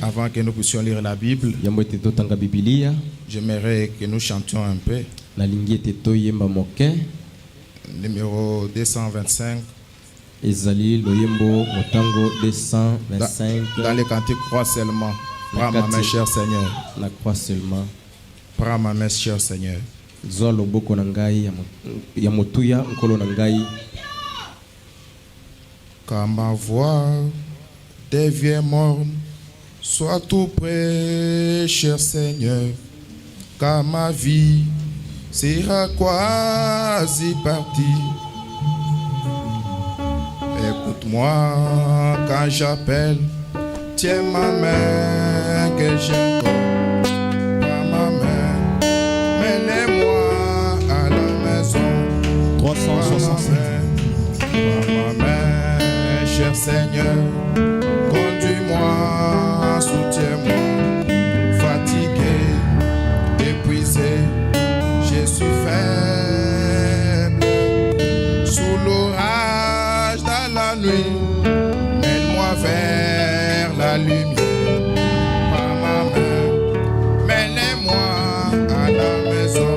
Avant que nous puissions lire la Bible, j'aimerais que nous chantions un peu. Numéro 225. Dans les cantiques, crois seulement. Prends ma main, cher Seigneur. Prends ma main, cher Seigneur. Quand ma voix devient morne, sois tout près, cher Seigneur. Car ma vie sera quasi partie. Écoute-moi quand j'appelle, tiens ma main que j'aime. Prends ma main, mène-moi à la maison. 367. Prends ma main, cher Seigneur, conduis-moi, soutiens-moi. Fatigué, épuisé, je suis faible. Sous l'orage dans la nuit, mène-moi vers la lumière. Prends ma main, mène-moi à la maison.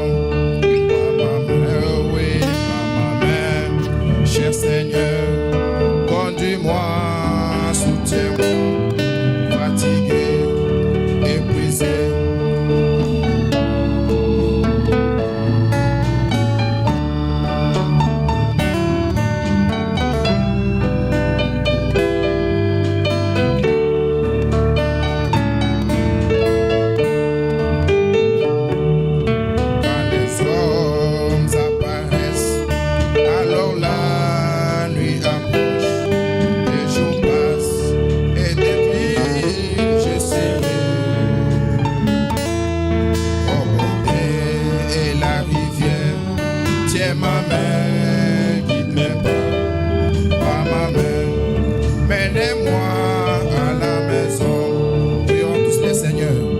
Prends ma main, oui, prends ma main, cher Seigneur, conduis-moi, soutiens-moi. Fatigué, épuisé. Quand les hommes apparaissent, alors la nuit approche. Les jours passent et depuis je serai au bord et la rivière. Tiens ma main, guide-moi pas. Prends ma main, mène-moi à la maison. Prions tous les seigneurs.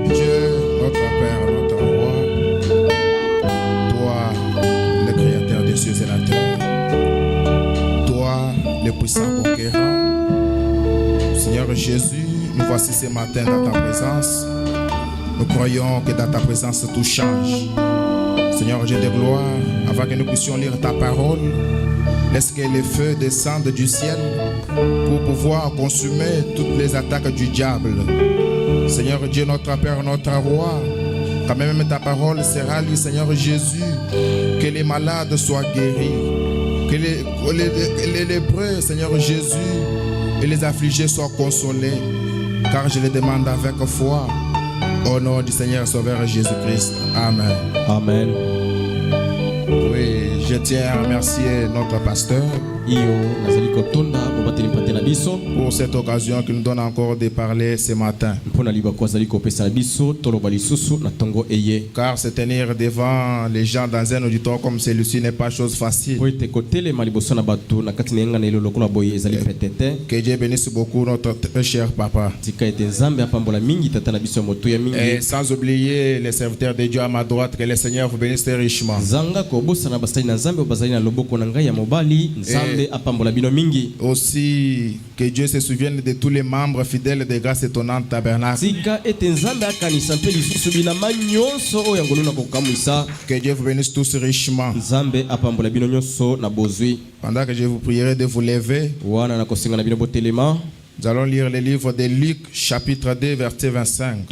Dieu, notre Père, notre Roi, toi, le Créateur des cieux et la terre, toi, le puissant conquérant, Seigneur Jésus, nous voici ce matin dans ta présence. Nous croyons que dans ta présence tout change. Seigneur Dieu de gloire, avant que nous puissions lire ta parole, laisse que les feux descendent du ciel pour pouvoir consumer toutes les attaques du diable. Seigneur Dieu, notre Père, notre Roi, quand même ta parole sera lue, Seigneur Jésus, que les malades soient guéris, que les lépreux, Seigneur Jésus, et les affligés soient consolés, car je les demande avec foi, au nom du Seigneur Sauveur Jésus-Christ. Amen. Amen. Oui, je tiens à remercier notre pasteur pour cette occasion qu'il nous donne encore de parler ce matin. Car se tenir devant les gens dans un auditoire comme celui-ci n'est pas chose facile. Que Dieu bénisse beaucoup notre très cher papa. Et sans oublier les serviteurs de Dieu à ma droite, que le Seigneur vous bénisse richement. Aussi que Dieu se souvienne de tous les membres fidèles de Grâce Étonnante Tabernacle. Que Dieu vous bénisse tous richement. Pendant que je vous prierai de vous lever, nous allons lire le livre de Luc, chapitre 2, verset 25.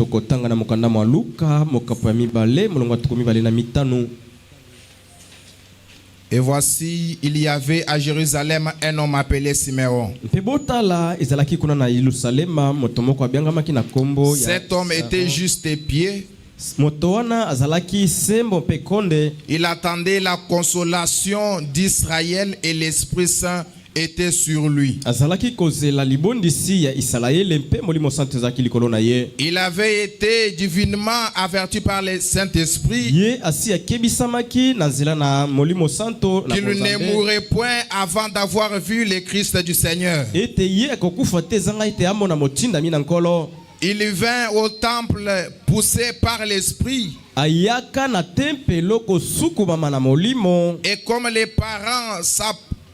Et voici, il y avait à Jérusalem un homme appelé Siméon. Cet homme était juste des pieds. Il attendait la consolation d'Israël et l'Esprit Saint était sur lui. azalaki kozela libondisi ya Isalaele mpe molimo santo ezalaki likolo na ye. Il avait été divinement averti par le Saint-Esprit Ye asi akebisamaki na nzela na molimo santo na qu'il ne Nzambe. mourrait point avant d'avoir vu le Christ du Seigneur. Ete ye akokufa te ezanga ete amona motindami na nkolo. Il vint au temple poussé par l'Esprit. Ayaka na tempelo kosukuma na molimo. Et comme les parents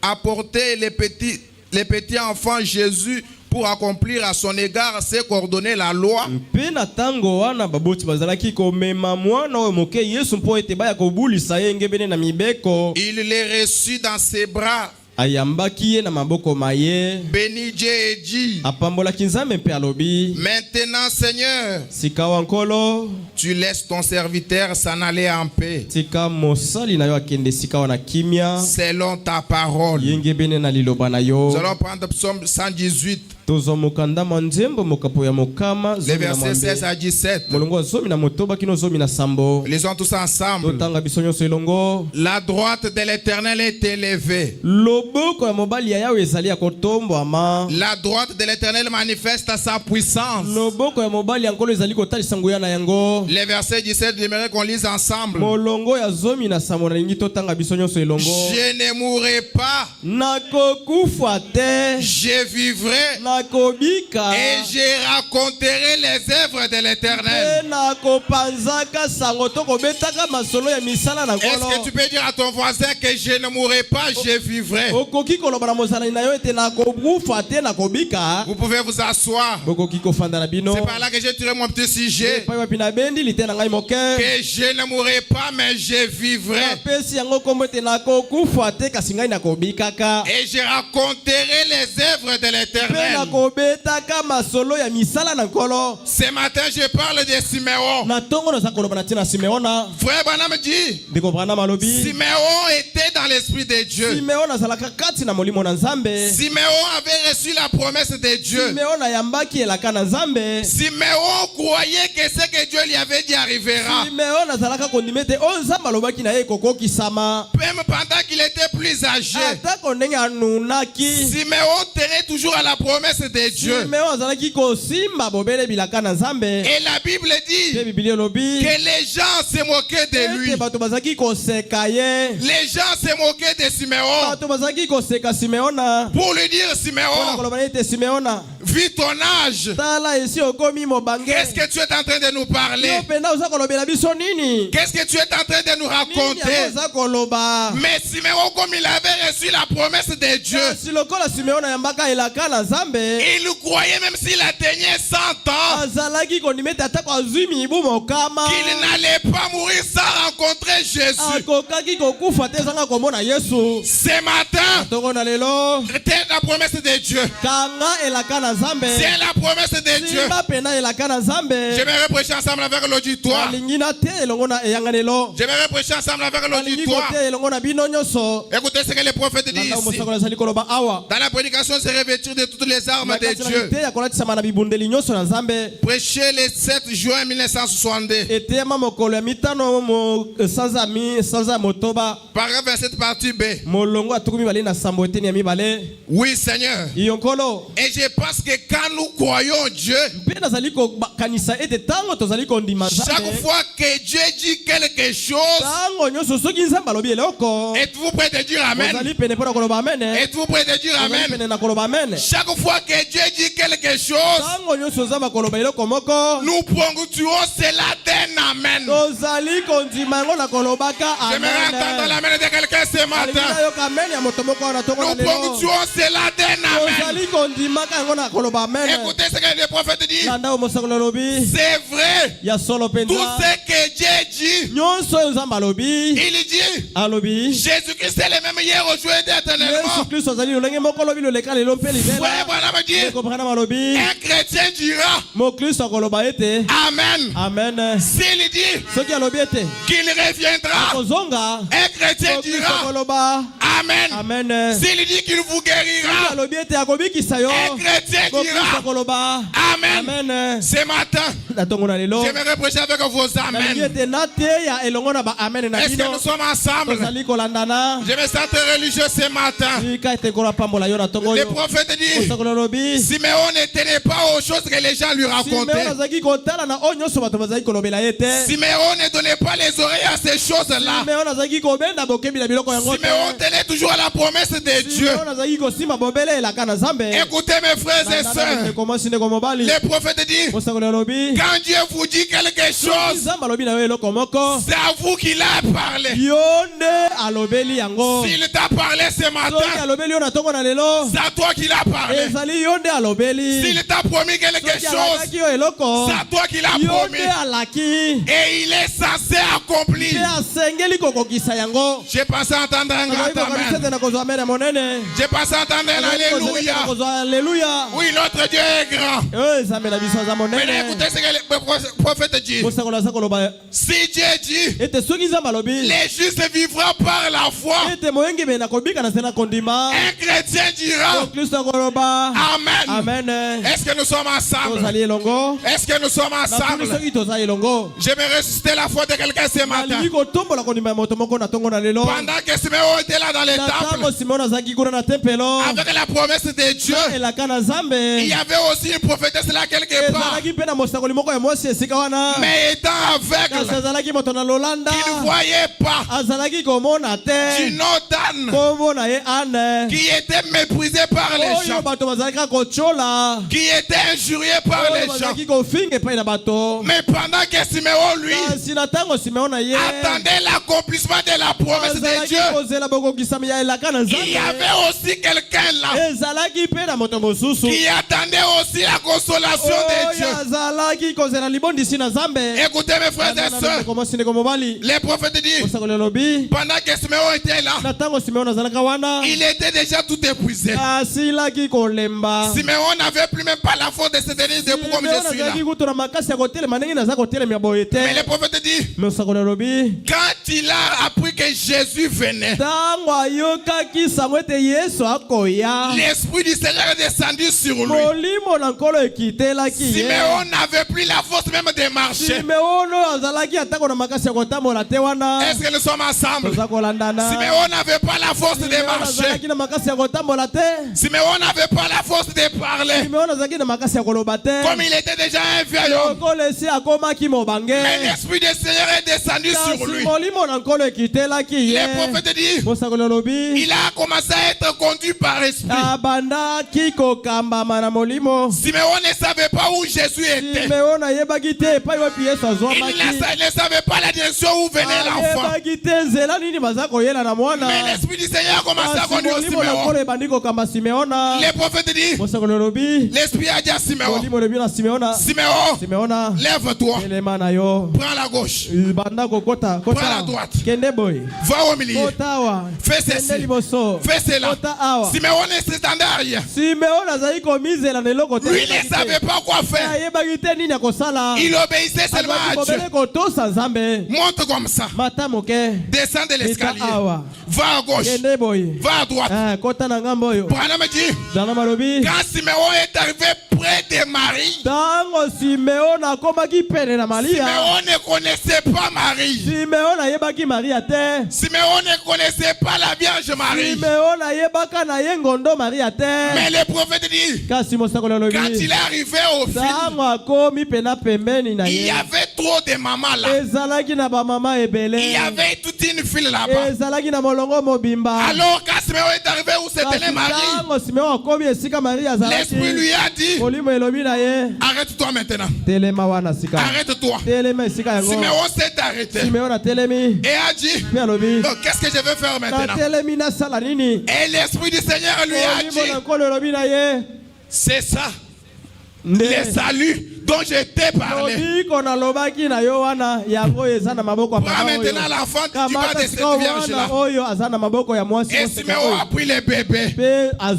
apportaient les petits enfants Jésus pour accomplir à son égard ce qu'ordonnait la loi, Mpe na tango wana baboti bazalaki komema mwana oyo moke Yesu mpo ete baya kobulisa ye ngebene na mibeko. il les reçut dans ses bras, Ayambaki ye na maboko maye. béni Dieu et dit: Apambolaki Nzambe mpe alobi, maintenant Seigneur, sika wa nkolo, tu laisses ton serviteur s'en aller en paix, tika mosali na yo akende sika wana kimia. selon ta parole. Ye ngebene na liloba na yo. Nous allons prendre Psaume 118, Tozo mokanda manzembo mokapo ya mokama les zomi na versets 16 à mwambe. 17. Molongo zomi na motoba kino zomi na sambo. Lisons tous ensemble. Totanga biso nyonso elongo. La droite de l'Éternel est élevée. Loboko ya mobali ya Yawe ezali ya kotombwama. La droite de l'Éternel manifeste sa puissance. Loboko ya mobali ya nkolo ezali kotalisa nguya na yango. Les versets 17, j'aimerais qu'on lise ensemble. Molongo ya zomi na sambo na lingi totanga biso nyonso elongo. Je ne mourrai pas, Nakokufa te, je vivrai nakobika, et je raconterai les œuvres de l'Éternel. pe nakopanzaka sango tokobetaka masolo ya misala na Est-ce nkolo. que tu peux dire à ton voisin que je ne mourrai pas, je vivrai? Okoki koloba na mozalani na yo ete nakokufa te nakobika. Vous pouvez vous asseoir. Bokoki kofanda na bino. C'est par là que j'ai tiré mon petit sujet. Epai wapi na bendi lite na ngai moke. Que je ne mourrai pas, mais je vivrai. Napesi yango kombo ete nakokufa te kasi ngai nakobikaka. Et je raconterai les œuvres de Pe l'Éternel. nakobetaka masolo ya misala na nkolo. Ce matin, je parle de Siméon. Na tongo naza koloba na ntina Simeona. Frère Branham dit, Ndeko Branham alobi. Siméon était dans l'esprit de Dieu. Simeona azalaka kati na molimo na Nzambe. Siméon avait reçu la promesse de Dieu. Simeona ayambaki elaka na Nzambe. Siméon croyait que ce que Dieu lui avait dit arrivera. Simeona azalaka kondima ete oyo Nzambe alobaki na ye ekokokisama. Même pendant qu'il était plus âgé, Atako ndenge anunaki. Siméon tenait toujours à la promesse de Dieu. Simeona azalaki kosimba bobele bilaka na Nzambe. Et la Bible Pe dit Biblia elobi. que les gens se moquaient de lui. Ete bato bazalaki koseka ye. Les gens se moquaient de Siméon Bato bazalaki koseka Simeona. pour lui dire, Pona Siméon, koloba ete Simeona. vu ton âge, Tala esi okomi mobange. qu'est-ce que tu es en train de nous parler? Yo penda oza kolobela biso nini? Qu'est-ce que tu es en train de nous Nini raconter? yango oza koloba? Mais Siméon, comme il avait reçu la promesse de Dieu, Si lokola Simeona yambaka elaka na Nzambe. il croyait même s'il atteignait 100 ans, Azalaki kondima ete atako azwi mibu mokama. qu'il n'allait pas mourir sans rencontrer Jésus. Akokaki kokufa te ezanga komona Yesu. Ce matin, Tongo na lelo. c'est la promesse de Dieu. Kanga elaka na Nzambe. C'est la promesse de Dieu. Simba pena elaka na Nzambe. J'aimerais prêcher ensemble avec l'auditoire. Alingi na te elongo na eyanganelo. J'aimerais prêcher ensemble avec Alingi l'auditoire. kote elongo na bino nyonso. Écoutez ce que les prophètes disent Nanda ici. mosako nazali koloba awa. Dans la prédication, c'est revêtir de toutes les armes de Dieu. Te ya kolatisama na bibundeli nyonso na Nzambe. Prêché le 7 juin 1962. Etema mokolo ya mitano mo sanza motoba. Paragraphe 27 partie B. Molongo atukumi bale na sambo eteni ya mibale. Oui, Seigneur. Iyonkolo. Et je pense que quand nous croyons Dieu, Mpe nazali kokanisa ete tango tozali kondima chaque Nzambe. fois que Dieu dit quelque chose, Tango nyonso soki Nzambe alobi eloko. êtes-vous prêt de dire Amen? Ozali pene pona koloba amen. Êtes-vous prêt de dire Ozali Amen? pene na koloba amen. Chaque fois que Dieu dit quelque chose, Tango nyonso Nzambe koloba eloko moko. nous ponctuons cela d'un Amen. Tozali kondima yango na kolobaka J'aimerais entendre amen. l'amen de quelqu'un ce Alingi matin. nayoka amen ya moto moko wana tongo na Nous lelo. ponctuons cela d'un Amen. Tozali kondimaka yango na koloba amen. Écoutez ce que le prophète dit. Nanda omosako lolobi. C'est vrai. Ya solo Tout penza. ce que Dieu dit, Nyonso oyo Nzambe alobi. il dit, Alobi. Jésus-Christ est le même hier, aujourd'hui et Yesu éternellement. Kristo azali lolenge moko lobi loleka lelo mpe Frère libela. Branham dit, Comprendre malobi. un chrétien dira Mokristo akoloba ete. Amen. Amen. S'il dit Soki alobi ete. qu'il reviendra, Kozonga. un chrétien Mokristo dira akoloba. Amen. Amen. S'il dit qu'il vous guérira, un chrétien dira Amen. Amen. Ce matin, j'aimerais prêcher avec vos Amen. Est-ce que nous sommes ensemble? Je me sens religieux ce matin. Le prophète dit Siméon ne tenait pas aux choses que les gens lui racontaient. Siméon ne donnait pas les oreilles à ces choses-là. Siméon tenait toujours à la promesse de Dieu. Écoutez mes frères et sœurs, le prophète dit quand Dieu vous dit quelque chose, c'est à vous qu'il a parlé. S'il t'a parlé ce matin, c'est à toi qu'il a parlé. S'il t'a promis quelque chose, c'est à toi qu'il a promis. Et il est censé accomplir. J'ai pensé entendre un grand amen. J'ai pensé entendre un alléluia. Oui, notre Dieu est grand. Mais écoutez ce que le prophète dit. Si Dieu dit les justes vivront par la foi, un chrétien dira Amen. Est-ce que nous sommes ensemble? Est-ce que nous sommes ensemble? Je vais ressusciter la foi de quelqu'un ce matin. Pendant que Siméon était là dans les temples, avec la promesse de Dieu, il y avait aussi une prophétesse là quelque part. Mais étant aveugle, il ne voyait pas du nom d'Anne, qui était méprisé par les gens, qui était injurié par les gens. Mais pendant que Siméon, lui, attendait l'accomplissement de la promesse de Dieu, il y avait aussi quelqu'un là qui attendait aussi la consolation de Dieu. Écoutez mes frères et sœurs, les prophètes disent pendant que Siméon était là, il était déjà tout épuisé. Siméon n'avait plus même pas la force de se tenir debout comme je suis là. Mais le prophète dit quand il a appris que Jésus venait, l'Esprit du Seigneur est descendu sur lui. Siméon n'avait plus la force même de marcher. Est-ce que nous sommes ensemble? Siméon n'avait pas la force de marcher. Siméon n'avait pas la force de parler. Comme il était déjà un vieil homme. Mais l'Esprit du Seigneur est descendu sur lui. Le prophète dit il a commencé à être conduit par l'Esprit. Siméon ne savait pas où Jésus était. Il ne savait pas la direction où venait l'enfant. Mais l'Esprit du Seigneur a commencé à conduire Siméon. Le prophète dit l'Esprit a dit à Siméon Siméon, lève-toi. Prends la gauche. Prends la droite. Va au milieu. Fais ceci. Fais cela. Siméon ne s'attendait à rien. Lui ne savait pas quoi faire. Il obéissait seulement à Dieu. Monte comme ça. Descends de l'escalier. Va à gauche. Va à droite. Branham dit quand Siméon est arrivé près de Marie, Siméon ne connaissait pas Marie. Siméon ne connaissait pas la Vierge Marie. Mais le prophète dit quand il est arrivé au film, il y avait trop de mamans là. Il y avait toute une file là-bas. Alors quand Siméon est arrivé où se tenait Marie, l'Esprit lui a dit arrête-toi maintenant. Arrête-toi. Siméon s'est arrêté et a dit qu'est-ce que je vais faire maintenant? Et l'Esprit du Seigneur lui a dit c'est ça le salut dont je t'ai parlé. Prends maintenant l'enfant du bas de cette vierge là. Et Siméon a pris le bébé, a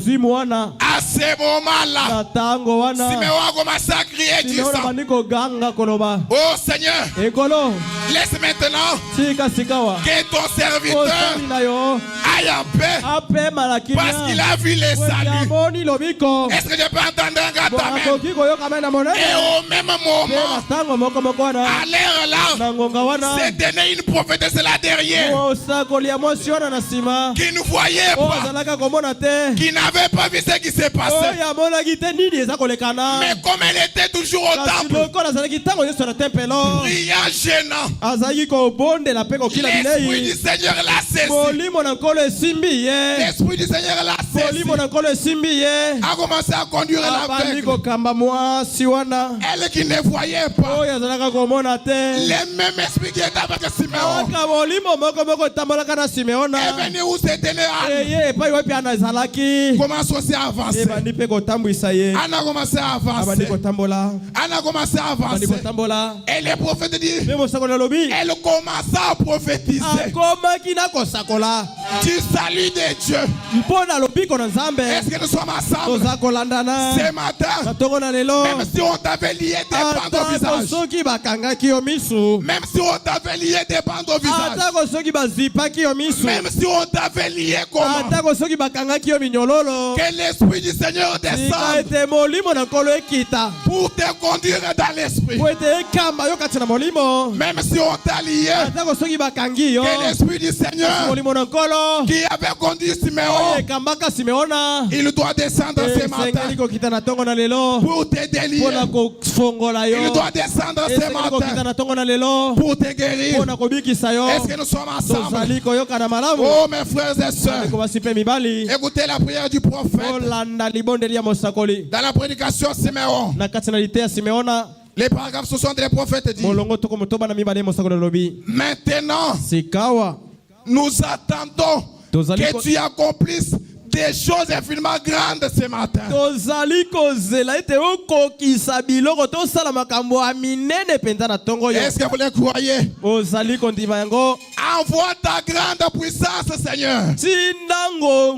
à ce moment-là, na tango wana Siméon a commencé à crier Simeona disant, bandiko ganga koloba oh Seigneur, ekolo laisse maintenant tika sikawa que ton serviteur osali na yo aille en paix ape malakina parce qu'il a vu les saluts. amoni lobiko Est-ce que je peux entendre un gars ta main? akoki koyoka me na monene Et au même pe na moment, tango moko wana à l'heure là, na ngonga wana c'était né une prophétesse là derrière mosakoli ya mwasi wana na nsima qui ne voyait oyo pas, azalaka komona te qui n'avait pas vu ce qui s'est passé. oyo amonaki te nini eza kolekana Mais comme elle était toujours au kasi temple, lokola azalaki ntango nyonso na tempelo priant gênant, azalaki kobondela mpe kokila l'Esprit du bilei Seigneur l'a saisi. molimo na nkolo esimbi ye L'Esprit du Seigneur l'a saisi. molimo na nkolo esimbi ye A commencé à conduire abandi l'aveugle. kokamba mwasi wana Elle qui ne voyait pas, oyo azalaka komona te les mêmes esprits qui étaient avec Siméon aka molimo moko etambolaka na simeona est venu où c'était né. eye epai wapi ana ezalaki Commence aussi à avancer. ebandi mpe kotambwisa ye Anna a commencé à abandi avancer. kotambola Anna a commencé à abandi avancer. kotambola Et les prophètes disent, mpe mosakoli alobi elle commença à prophétiser akomaki na kosakola du salut de Dieu. mpo na lobiko na nzambe Est-ce que nous sommes ensemble toza kolandana ce matin? na tongo na lelo Même si on t'avait lié des bandes au atako visage, soki bakangaki yo misu même si on t'avait lié des bandes au visage, atako soki bazipaki yo misu même si on t'avait lié comment, atako soki bakangaki yo minyololo que l'Esprit du Seigneur tika descende ete molimo na nkolo ekita pour te conduire dans l'Esprit. po ete ekamba yo kati na molimo Même si on t'a lié, atako soki bakangi yo que l'Esprit du Seigneur molimo na nkolo qui avait conduit oyo Siméon, ekambaka simeona il doit descendre ce matin esengeli kokita na ntongo na lelo pour te délier. mpona kofongola yo Il doit descendre ce esengeli kokita matin na ntongo na lelo pour te guérir. mpona kobikisa yo Est-ce que nous sommes ensemble? tozali koyoka na malamu Oh mes frères et sœurs, bandeko basi mpe mibali écoutez la prière du prophète. olanda libondeli ya mosakoli Dans la prédication Siméon, na kati na lite ya simeona les paragraphes 60 les prophètes disent, molongo toko motoba na mibale mosakoli alobi maintenant sikawa nous attendons Tozali que ko- tu accomplisses des choses infiniment grandes ce matin. tozali kozela ete okokisa biloko tosala makambo ya minene mpenza na ntongo oyo Est-ce que vous le croyez? ozali kondima yango Envoie ta grande puissance, Seigneur. tinda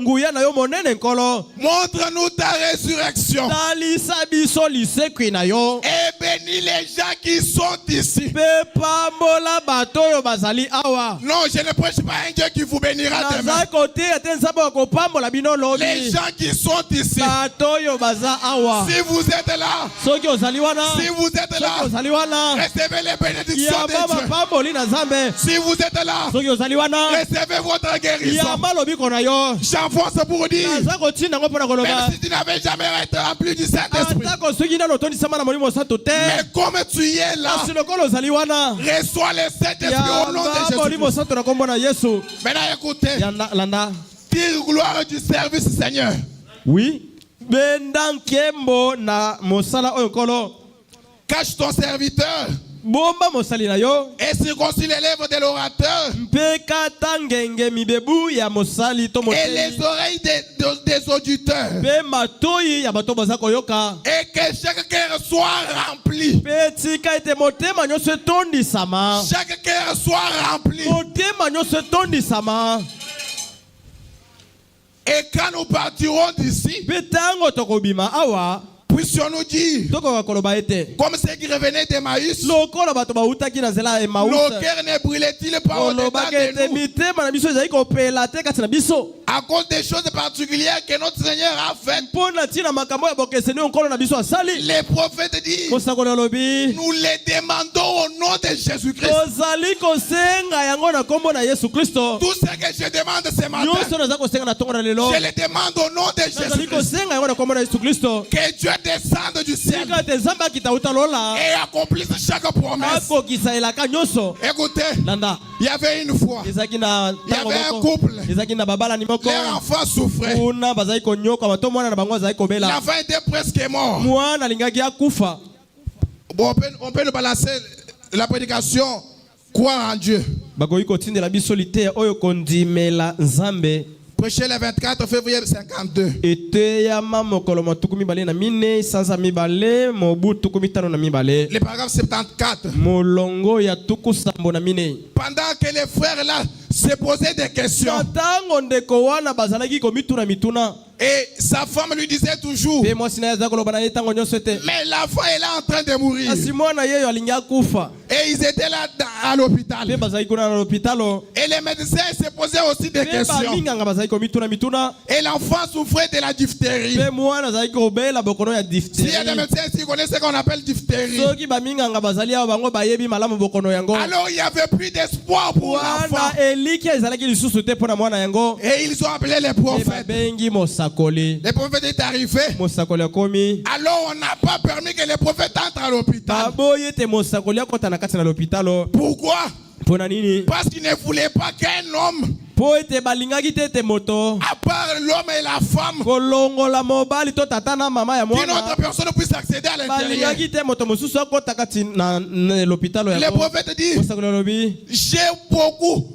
nguya na yo monene nkolo Montre-nous ta résurrection. talisa biso lisekwi na yo Et bénis les gens qui sont ici. mpe pambola bato oyo bazali awa Non, je ne prêche pas un Dieu qui vous bénira demain. naza koteya te nzambe akopambola bino Les lobi gens qui sont ici, bato oyo baza awa si vous êtes là, soki ozali wana si vous êtes soki là, ozali wana recevez les bénédictions yamba de Dieu. mapamboli na nzambe Si vous êtes là, soki ozali wana recevez votre guérison. yamba lobiko na yo J'enfonce pour dire, naza kotinda yango mpona koloba même si tu n'avais jamais été rempli du Saint-Esprit, atako soki nano otondisama na molimo santo te mais comme tu es là, kasi lokola ozali wana reçois le Saint-Esprit au nom de yamba molimo Jésus. santo na kombo na yesu Maintenant, écoutez, landa dire gloire du service, Seigneur. oui benda nkembo na mosala oyo nkolo Cache ton serviteur bomba mosali na yo et circoncis les lèvres de l'orateur mpe kata ngenge mibebu ya mosali to et moteli les oreilles des auditeurs. mpe matoi ya bato baza koyoka Et que chaque cœur soit rempli. mpe tika ete motema nyonso etondisama Chaque cœur soit rempli. motema nyonso etondisama Et quand nous partirons d'ici, mpe ntango tokobima awa puissions-nous dire, tokoka koloba ete comme ceux qui revenaient d'Emmaüs, lokola bato bautaki na nzela ya nos emausa cœurs ne brûlaient-ils pas au-dedans olobaki ete de nous mitema na biso ezali kopela te kati na biso à cause des choses particulières que notre Seigneur a faites? mpo na ntina makambo ya bokeseni oyo nkolo na biso asali Les prophètes disent, mosakoli alobi nous les demandons au nom de Jésus-Christ. tozali kosenga yango na nkombo na yesu kristo Tout ce que je demande ce nyonso matin, naza kosenga na ntongo na lelo je le demande au nom de nazali Jésus-Christ. kosenga yango na nkombo na yesu kristo Que Dieu descende du ciel tika ete nzambe akita uta lola et accomplisse chaque promesse. akokisa elaka nyonso Écoutez, landa il y avait une fois, ezalaki na il y ntango avait un moko couple, ezalaki na babalani moko leur enfant souffrait. kuna bazali konyoka bato mwana na bango azali kobela L'enfant était presque mort. mwana alingaki akufa Bon, on peut nous balancer la prédication, croire en Dieu. bakoki kotindela biso liteya oyo kondimela nzambe Prêché le 24 février 52. eteyama mokolo matuku mibale na mine sanza mibale mobu tuku mitano na mibale Le paragraphe 74. molongo ya tuku sambo na mine. Pendant que les frères là se posaient des questions, Ntango ndeko wana bazalaki komituna mituna et sa femme lui disait toujours, pe mwasi na ye aza koloba na ye ntango nyonso ete mais l'enfant est là en train de mourir. kasi mwana yeyo alingi akufa Et ils étaient là à l'hôpital. pe bazalaki kuna na lopitalo Et les médecins se posaient aussi des pe questions. baminganga bazalaki komituna mituna Et l'enfant souffrait de la diphtérie. pe mwana azalaki kobela bokono ya S'il y a diphtérie. des médecins qui connaissent ce qu'on appelle diphtérie, soki baminganga bazali awa bango bayebi malamu bokono yango alors il n'y avait plus d'espoir pour l'enfant. wana eliki ezalaki lisusu te mpona mwana yango Et ils ont appelé les pe prophètes. babengi mosakoli. Le prophète est arrivé. Mosakoli akomi Alors on n'a pas permis que les prophètes entrent à l'hôpital. baboyi ete mosakoli akota na kati na lopitalo. Pourquoi? Mpona nini? Parce qu'ils ne voulaient pas qu'un homme, Po ete balingaki te ete moto à part l'homme et la femme, kolongola mobali to tata na mama ya qu'une autre mwana personne puisse accéder à l'intérieur. balingaki te moto mosusu akota kati na lopitalo Le yango. prophète dit, Mosakoli alobi j'ai beaucoup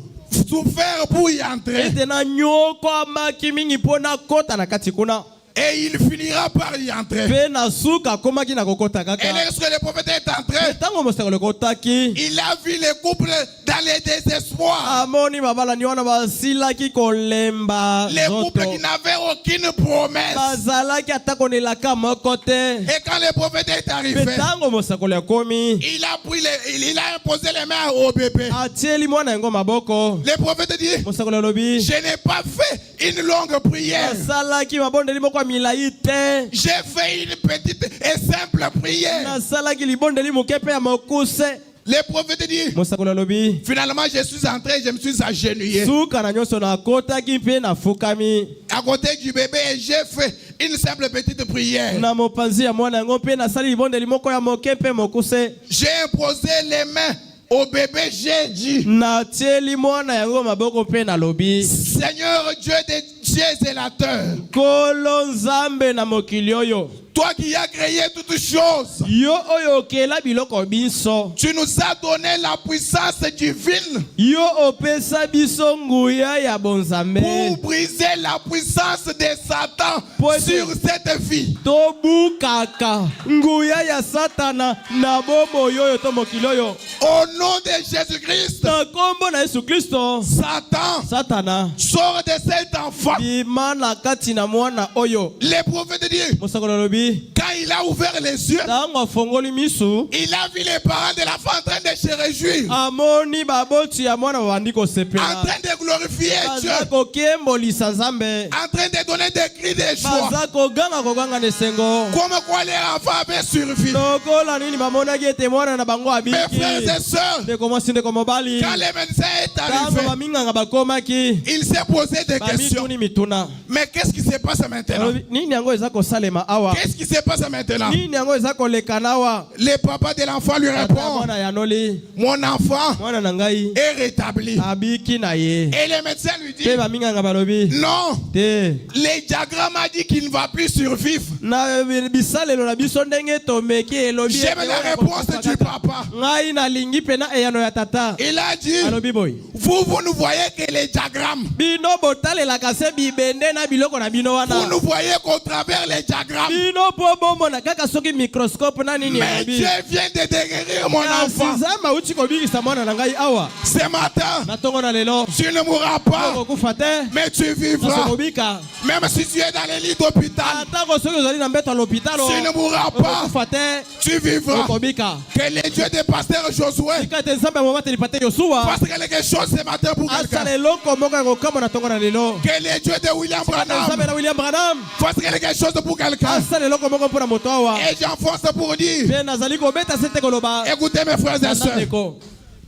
souffert pour y entrer. ete na nyoko amaki mingi mpona kota na kati kuna Et il finira par y entrer. pe na suka akomaki na kokota Et kaka. lorsque le prophète est entré, Ntango mosakoli akotaki il a vu les couples dans le désespoir. amoni babalani wana basilaki kolemba Les nzoto. couples qui n'avaient aucune promesse. bazalaki ata konelaka moko te. Et quand le prophète est Pe arrivé, ntango mosakoli akomi il a imposé les mains au bébé. atieli mwana yango maboko. Le prophète dit, Mosakoli alobi je n'ai pas fait une longue prière. nasalaki mabondeli moko ya milai te. J'ai fait une petite et simple prière. nasalaki libondeli moke mpe ya mokuse. Le prophète dit, Mosakoli alobi finalement je suis entré, je me suis agenouillé suka na nyonso nakotaki mpe nafukami à côté du bébé et j'ai fait une simple petite prière. na mopanzi ya mwana yango mpe nasali libondeli moko ya moke mpe mokuse. J'ai imposé les mains au bébé, j'ai dit, natieli mwana yango maboko mpe nalobi Seigneur Dieu des dieux et la terre, kolo nzambe na mokili oyo toi qui as créé toutes choses, yo oyo okela biloko biso tu nous as donné la puissance divine yo opesa biso nguya ya bonzambe pour briser la puissance de Satan Pour- sur cette vie. tobukaka nguya ya satana na bomoi oyo to mokili oyo Au nom de Jésus-Christ, na nkombo na yesu kristo. Satan satana sort de cet enfant. bima na kati na mwana oyo. Le prophète dit, Mosakoli alobi quand il a ouvert les yeux, ntango afongoli misu il a vu les parents de l'enfant en train de se réjouir, amoni baboti ya mwana babandi en kosepela train de glorifier Dieu, baza kokembolisa nzambe en train de donner des cris de joie. baza koganga na esengo Comme quoi les enfants avaient survécu. lokola nini bamonaki ete mwana na bango Mes frères abiki. et sœurs, ndeko mwasi ndeko mobali quand les médecins est ntango arrivé, baminganga bakomaki il s'est posé des questions. bamituni mituna Mais qu'est-ce qui se passe maintenant? Alobi, nini yango eza kosalema awa Qu'est-ce qui se passe maintenant? nini yango eza kolekana awa. Le papa de l'enfant lui Tata répond, mwana yanoli mon enfant mwana na ngai est rétabli. abiki na ye. Et le médecin lui dit, mpe baminganga balobi non, te les diagrammes a dit qu'il ne va plus survivre. na bisalelo na biso ndenge tomeki elobi J'aime ete la oyo réponse akokufa du kaka. papa. ngai nalingi pena eyano ya tata. Il a dit, alobi boy vous ne voyez que les diagrammes. bino botalelaka se bibende na biloko na bino Vous wana. ne voyez qu'au travers les diagrammes. bino po bomona kaka soki microscope na nini Mais elobi. Dieu vient de guérir mon enfant. nzambe auti kobikisa mwana na ngai awa Ce matin, na ntongo na lelo. tu ne mourras pas, okokufa te mais tu vivras. nakobika. Même si tu es dans les lits d'hôpital, atako soki ozali na mbeto ya lopitalo tu ne mourras pas, okokufa te tu vivras. okobika. Que le Dieu des pasteurs Josué tika ete nzambe amomateli pate yosuwa fasse quelque chose ce matin pour quelqu'un. asala eloko moko ya kokama na ntongo na lelo. Que le Dieu de William Branham nzambe na william branham fasse quelque chose pour quelqu'un. asala eloko moko mpo na moto awa. Et j'enfonce pour dire, mpe nazali kobeta se te koloba écoutez mes frères et sœurs, ndeko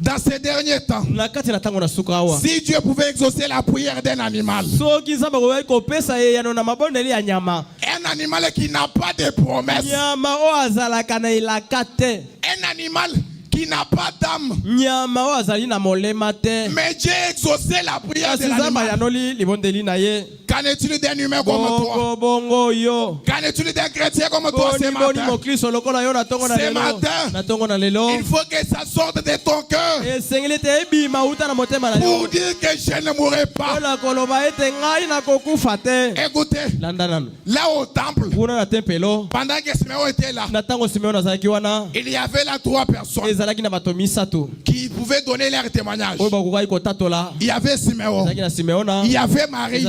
dans ces derniers temps, na kati na ntango na suka awa. si Dieu pouvait exaucer la prière d'un animal, soki nzambe akoki kopesa eyano na mabondeli ya nyama, un animal qui n'a pas de promesse, nyama oyo azalaka na elaka te, un animal qui n'a pas d'âme, nyama oyo azali na molema te, mais Dieu a exaucé la prière de kasi nzambe l'animal. ayanoli libondeli na ye. Qu'en est-il d'un humain comme toi? bongo yo. Qu'en est-il d'un chrétien comme toi ce matin? Ce matin, il faut que ça sorte de ton cœur pour dire que je ne mourrai pas. Écoutez, là au temple, pendant que Simeon était là, il y avait là 3 personnes qui pouvaient donner leur témoignage. Il y avait Simeon, il y avait Marie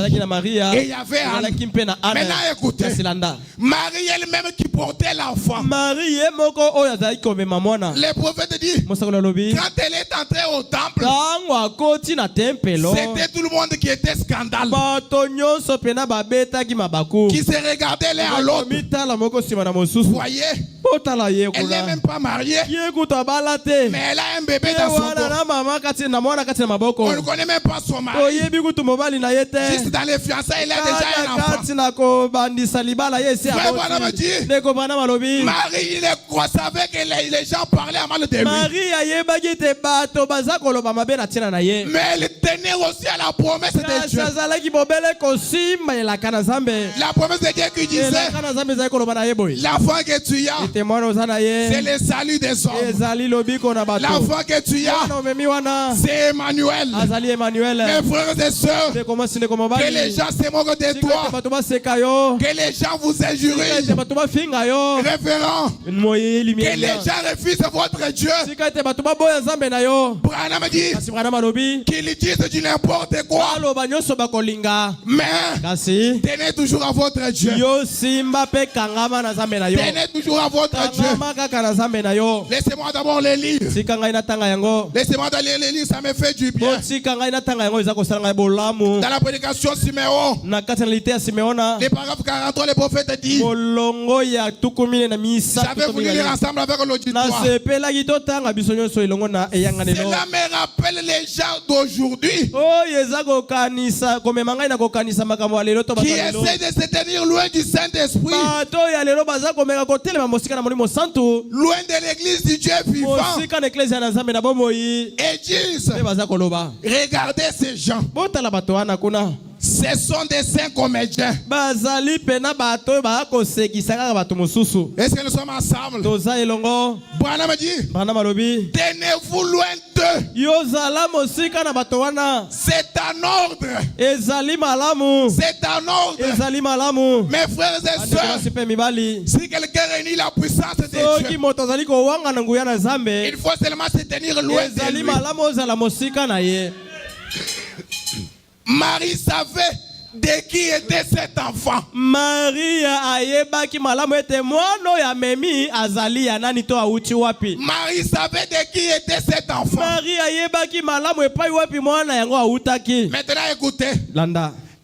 et il y avait Anne. Maintenant écoutez, Marie elle-même qui portait l'enfant. Le prophète dit, quand elle est entrée au temple, c'était tout le monde qui était scandale, qui se regardait l'un à l'autre. Voyez, elle n'est même pas mariée, mais elle a un bébé dans son dos. On ne connaît même pas son mari. Juste dans les fiançailles, il a déjà un enfant. Frère Branham dit, Marie, il savait que les gens parlaient mal de lui. Mais elle tenait aussi à la promesse de Dieu. La promesse de Dieu qui disait, l'enfant que tu as, c'est le salut des hommes. L'enfant que tu as, c'est Emmanuel. Mes frères et sœurs, que les gens se moquent de toi, que les gens vous injurient, révérend, que les gens refusent votre Dieu. Branham dit qu'ils disent du n'importe quoi, mais tenez toujours à votre Dieu. Tenez toujours à votre Dieu. Laissez-moi d'abord les lire. Laissez-moi d'aller les lire, ça me fait du bien. Dans la prédication Siméon, les paragraphes 43, le prophète dit, j'avais voulu lire ensemble avec l'auditoire. Cela me rappelle les gens d'aujourd'hui qui essaient de se tenir loin du Saint-Esprit, loin de l'église du Dieu vivant, et disent, regardez ces gens, ce sont des saints comédiens. Est-ce que nous sommes ensemble? Branham dit, tenez-vous loin d'eux. C'est un ordre. C'est un ordre. Mes frères et sœurs, si quelqu'un réunit la puissance de Dieu, il faut seulement se tenir loin de lui. Marie savait de qui était cet enfant. Marie savait de qui était cet enfant. Maintenant écoutez.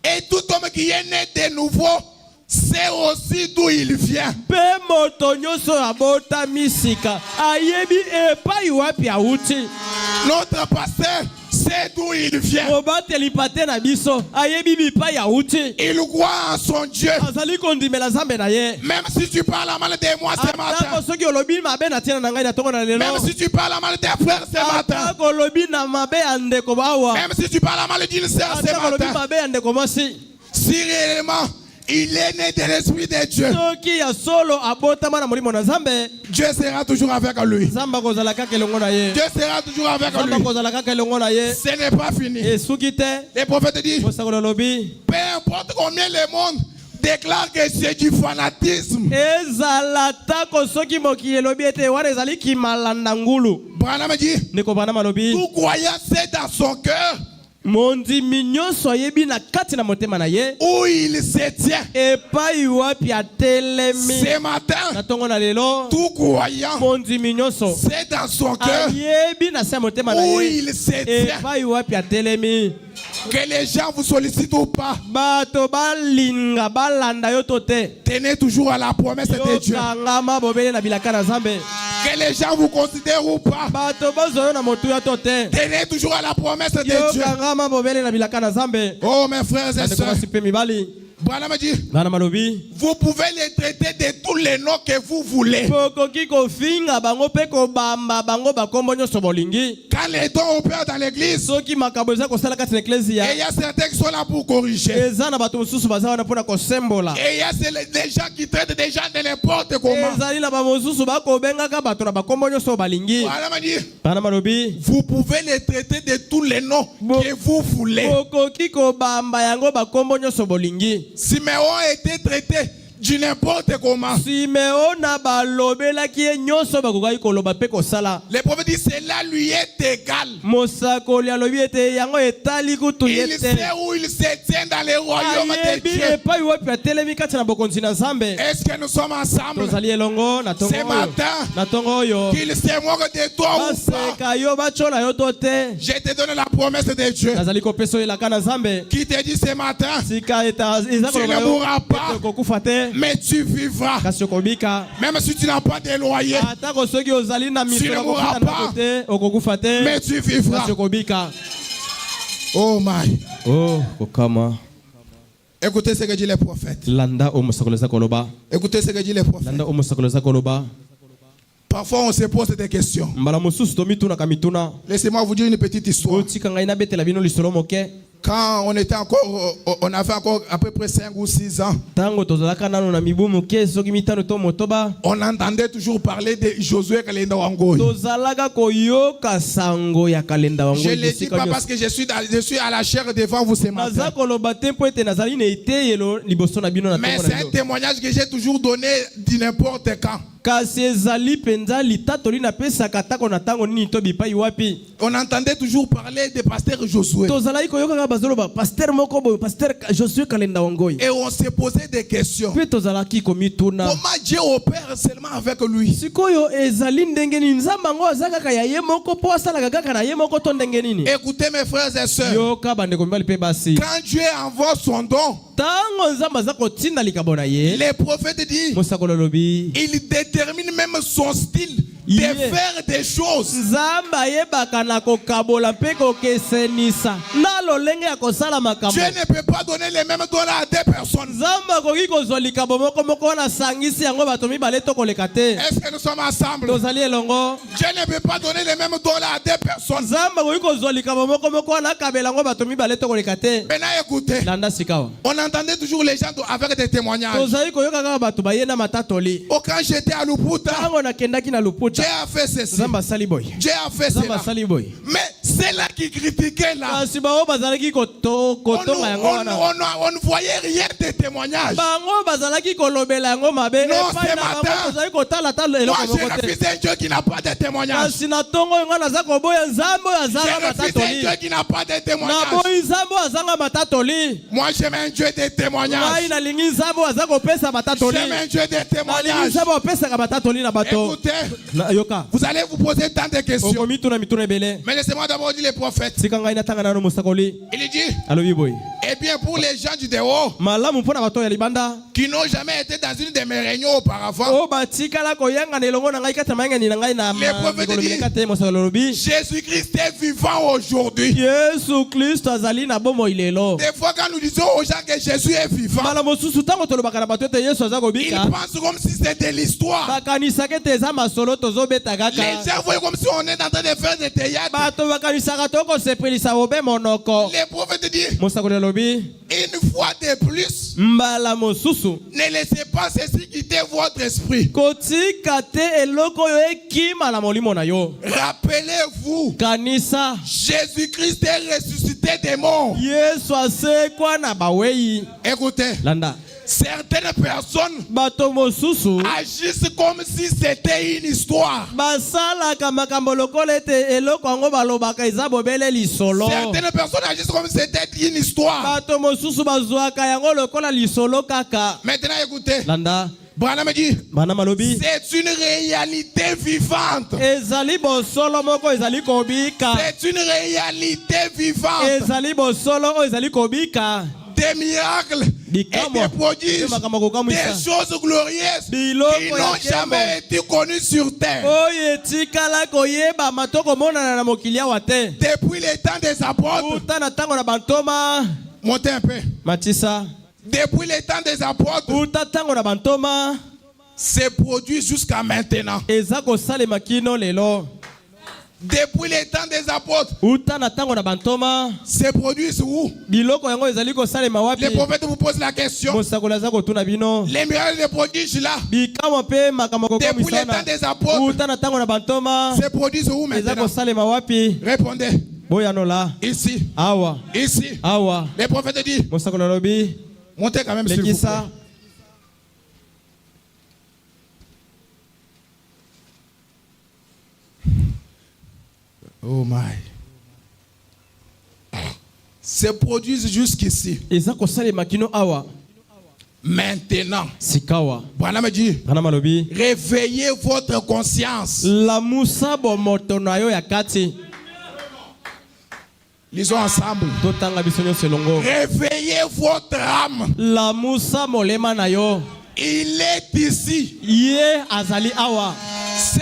Et tout homme qui est né de nouveau c'est aussi d'où il vient. Notre pasteur c'est d'où il vient. Il croit en son Dieu. Même si tu parles mal de moi ce matin, même si tu parles mal des frères ce matin, même si tu parles mal d'une sœur ce matin, si réellement il est né de l'Esprit de Dieu, Dieu sera toujours avec lui. Dieu sera toujours avec lui. Ce n'est pas fini. Le prophète dit, peu importe combien le monde déclare que c'est du fanatisme, Branham dit, tout croyant c'est dans son cœur où il se tient. Ce matin, tout croyant c'est dans son cœur où il se tient. Que les gens vous sollicitent ou pas, tenez toujours à la promesse de Dieu. Que les gens vous considèrent ou pas, tenez toujours à la promesse de Dieu. Oh mes frères et sœurs, Branham dit, Bana malobi. vous pouvez les traiter de tous les noms que vous voulez. Pokoki ko finga bango pe ko bamba bango bakombo nyoso bolingi. Quand les dons opèrent dans l'église, Soki makabo eza ko sala kati na et ecclesia. il y a certains qui sont là pour corriger. Eza na bato mosusu baza wana pona ko sembola. Et il y a des gens qui traitent des gens de n'importe comment. Ezali na ba mosusu bako bengaka bato na bakombo nyoso balingi. Branham dit, Bana malobi. vous pouvez les traiter de tous les noms que vous voulez. Pokoki ko bamba yango bakombo nyoso bolingi. Siméon a été traité du n'importe comment. Siméon na balobelaki ye nyonso bakokaki koloba pe kosala. Le prophète dit, cela lui est égal. Mosakoli alobi ete yango etali kutu ye Il te. sait où il se tient dans le royaume de Ayebi Dieu. epai wapi atelemi kati na bokonzi na Nzambe. Est-ce que nous sommes ensemble Tozali elongo na tongo ce oyo. matin? Na tongo oyo. Qu'il se moque de toi ou pas? Baseka yo bachola yo to te. Je te donne la promesse de Dieu Nazali kopesa yo elaka na Nzambe. qui te dit ce matin, Sika eta eza tu koloba ne yo. mourras pas, Kokufa te. mais tu vivras. Kasi okobika. Même si tu n'as pas de loyer, Atako soki ozali na Tu misolo ne mourras kokufa na pas. kote okokufa te. mais tu vivras. Kasi okobika. Oh my. Oh, kokama. Écoutez ce que dit les prophètes. Landa o mosakoleza koloba. Écoutez ce que dit les prophètes. Landa o mosakoleza koloba. Parfois, on se pose des questions. Mbala mosusu tomituna kamituna. Laissez-moi vous dire une petite histoire. Otika ngai na betela bino lisolo moke. Quand on était encore, on avait encore à peu près 5 ou 6 ans, Tango tozalaka nano na mibu moke soki mitano to motoba. on entendait toujours parler de Josué Kalenda Wangoi. Tozalaka koyoka sango ya kalenda wango. Je ne le dis pas parce que je suis à la chair devant vous ce matin. Naza koloba te po ete nazali na eteyelo liboso na bino na Mais tongo c'est na un bino. témoignage que j'ai toujours donné de n'importe quand. Kasi ezali penza litatoli na pesaka tako na tango nini to bipai wapi. On entendait toujours parler de pasteur Josué. Tozalaki koyoka bazoloba pasteur moko boyo pasteur Josué kalenda wangoi. Et on se posait des questions. Pe tozalaki komituna. Comment Dieu opère seulement avec lui? Sikoyo ezali ndenge nini nzamba ngo azaka kaka ya ye moko po asalaka kaka na ye moko to ndenge nini. Écoutez mes frères et sœurs. Yoka bandeko mibali pe basi. Quand Dieu envoie son don, Tango nzamba za kotinda likabo na ye. les prophètes disent, Mosakolo lobi. il détermine même son style de Yeah. faire des choses. Nzamba yebaka na kokabola mpe kokesenisa. Na lolenge ya kosala makambo. Dieu ne peut pas donner les mêmes dons à deux personnes. Nzamba koki kozwa likabo moko moko wana sangisi yango bato mibale to koleka te. Est-ce que nous sommes ensemble? Tozali elongo. Dieu ne peut pas donner les mêmes dons à deux personnes. Nzamba koki kozwa likabo moko moko wana kabela yango bato mibale to koleka te. Maintenant écoutez, Landa sikawa. on entendait toujours les gens avec des témoignages. Tozali koyoka kaka bato bayena matatoli. Oh, quand j'étais à Luputa, Tango nakendaki na Dieu Luputa. a fait ceci. Nzamba sali boy. Dieu a fait Nzamba cela. sali boy. Mais c'est là qui critiquait là. Kasi bao bazalaki kotonga yango wana. On ne voyait rien de témoignages. Bango bazalaki kolobela yango mabe. Non, Epai ce na matin, bango tozali kotala tala Moi, eloko j'ai moko te. refusé un Dieu qui n'a pas de témoignages. Kasi na tongo yango naza koboya nzambe oyo J'ai azanga refusé un matatoli. Dieu qui n'a pas de témoignages. Naboyi nzambe oyo azanga matatoli. Moi, j'aime un Dieu de Ngai témoignages. nalingi nzambe oyo aza kopesa matatoli. J'aime un Dieu de Nalingi témoignages. nzambe oyo apesaka matatoli na bato. Écoutez, Na yoka. vous allez vous poser tant de questions. Okomituna mituna ebele. Mais laissez-moi d'abord dire les prophètes. Sika ngai natanga nano mosakoli. Il dit, Alobi boy. eh bien, pour les gens du dehors Malamu mpona bato ya libanda. qui n'ont jamais été dans une de mes réunions auparavant, O batikala koyanga na elongo na ngai kati ya mayangani na ngai na Les prophètes mikolo disent- mileka te mosakoli olobi. Jésus-Christ est vivant aujourd'hui. Yesu Kristo azali na bomoi lelo. Des fois, quand nous disons aux gens que Jésus est vivant, Mala mosusu tango tolobaka na bato ete Yesu aza ils kobika. pensent comme si c'était l'histoire. Bakanisaka ete eza masolo tozobeta kaka. Les gens voient comme si on est en train de faire des théâtres. Bato bakanisaka tokosepelisa bobe monoko. Les prophètes disent, Mosakoli alobi. une fois de plus, Mbala mosusu. ne laissez pas ceci quitter votre esprit. Kotika te eloko oyo ekima na molimo na yo. Rappelez-vous, Kanisa. Jésus-Christ est ressuscité des morts. Yesu asekwa na bawei. Écoutez, Landa. certaines personnes Bato mosusu. agissent comme si c'était une histoire. Basalaka makambo lokola ete eloko yango balobaka eza bobele lisolo. Certaines personnes agissent comme si c'était une histoire. Bato mosusu bazwaka yango lokola lisolo kaka. Maintenant, écoutez, Landa. Branham dit, Bana malobi. c'est une réalité vivante. Ezali bosolo moko ezali kobika. C'est une réalité vivante. Ezali bosolo oyo ezali kobika. Des miracles et Bikamo. des prodiges, Makambo kokamwisa. des choses glorieuses Biloko qui ya n'ont nkembo. jamais été connues sur terre. Oyo etikala koyeba matoko monana na mokili awa te. Depuis les temps des apôtres, Uta na tango na bantoma. montez un peu. Matisa. depuis les temps des apôtres, utatango na bantoma se produit jusqu'à maintenant. ezako salema kino lelo Depuis les temps des apôtres, uta na tango na bantoma se produit où? biloko yango ezali ko salema wapi Les prophètes vous posent la question. mosakola zako tuna bino Les miracles et prodiges là, bikamo pe makambo ko depuis les temps des apôtres, uta na tango na bantoma se produisent où maintenant? ezako salema wapi Répondez. boyano la Ici. awa Ici. awa Les prophètes disent, mosakola lobi montez quand même s'il vous plaît. lekisa Oh my. Se produisent jusqu'ici. ezako salema kino awa Maintenant. sikawa Branham dit, kana malobi réveillez votre conscience. lamusa bomoto na yo ya kati Lisons ensemble. totanga biso nyonso elongo Réveillez votre âme. lamusa molema na yo Il est ici. ye azali awa Ce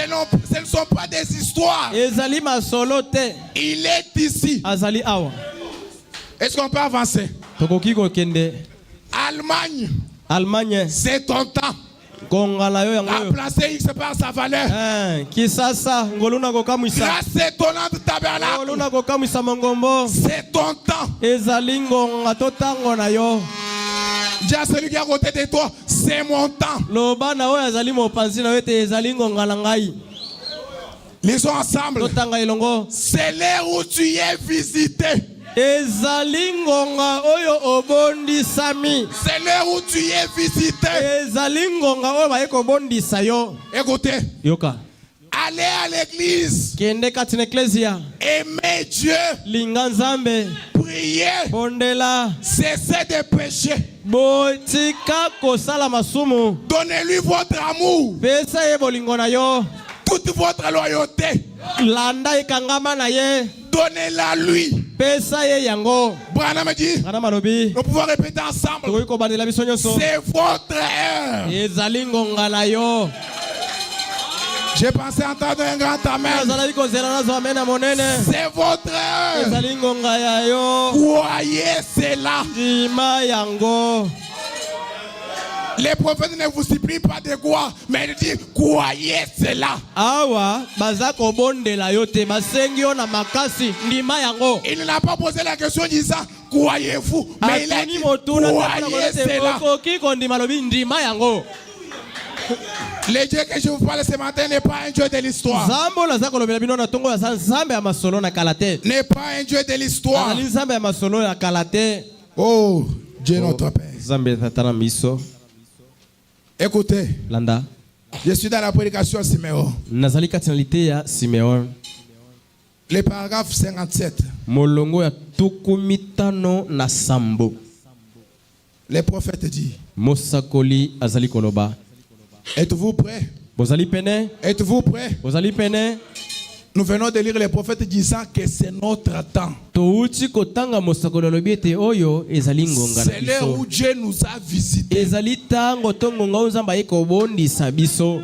ne sont pas des histoires. ezali masolo te Il est ici. azali awa Est-ce qu'on peut avancer? tokoki kokende Allemagne, Allemagne c'est ton temps. kongala yo yango yo Remplacez X par sa valeur. kisasa ngoluna kokamwisa Grâce étonnante tabernacle. ngoluna kokamwisa mongombo C'est ton temps. ezali ngonga totango na yo Dis à celui qui est à côté de toi, c'est mon temps. loba na oyo azali mopanzi na yo ete ezali ngonga na ngai Lisons ensemble. totanga elongo C'est l'heure où tu es visité. ezali ngonga oyo obondisami C'est l'heure où tu es visité. ezali ngonga oyo baye kobondisa yo Écoutez, yoka allez à l'église, kende kati na eklesia aimez Dieu, linga nzambe priez, bondela cessez de pécher. botika kosala masumu Donnez-lui votre amour, pesa ye bolingo na yo toute votre loyauté. landa ekangama na ye Donnez-la lui. pesa ye yango Branham dit, kana malobi nous pouvons répéter ensemble. tokoki kobandela biso nyonso C'est votre heure. ezali ngonga na yo J'ai pensé entendre un grand amen. azalaki kozela nazwa amena monene C'est votre heure. ezali ngonga ya yo Croyez cela. ndima yango Les prophètes ne vous supplient pas de quoi, mais ils disent croyez cela. awa baza kobondela yo te basengi yo na makasi ndima yango Il n'a pas posé la question disant croyez-vous, mais il a atuni dit motuna croyez cela. okoki kondima lobi ndima yango Le Dieu que je vous parle ce matin n'est pas un Dieu de l'histoire. nzambe naza kolobela bino na ntongo aza nzambe ya masolo na kala te N'est pas un Dieu de l'histoire. azali nzambe ya masolo ya kala te Oh, Dieu notre Père. nzambe tata na miso Écoutez, landa je suis dans la prédication Siméon. nazali kati na liteya simeon Le paragraphe 57. molongo ya tuku mitano na sambo Le prophète dit, mosakoli azali koloba êtes-vous prêts? bozali pene Êtes-vous prêts? bozali pene Nous venons de lire les prophètes disant que c'est notre temps. touti kotanga mosakoli alobi ete oyo ezali ngonga na C'est l'heure où biso Dieu nous a visités. ezali ntango to ngonga oyo nzambe aye kobondisa biso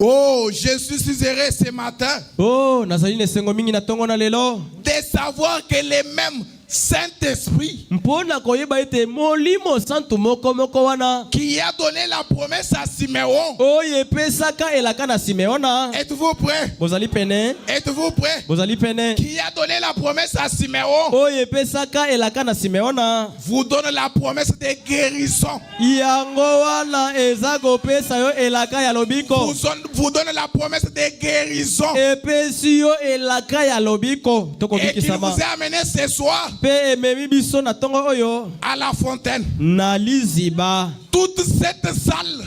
Oh, je suis susurré ce matin oh nazali na esengo mingi na ntongo na lelo de savoir que les mêmes Saint-Esprit mpona koyeba ete molimo santu moko wana qui a donné la promesse à Siméon. oyo epesaka elaka na simeona Êtes-vous prêts? bozali pene Êtes-vous prêts? bozali pene Qui a donné la promesse à Siméon oyo epesaka elaka na simeona vous donne la promesse de guérison. yango wana eza kopesa yo elaka ya lobiko Vous donne la promesse de guérison. epesi yo elaka ya lobiko Et qu'il tokobikisama vous a amené ce soir mpe ememi biso na ntongo oyo à la fontaine. na liziba Toute cette salle,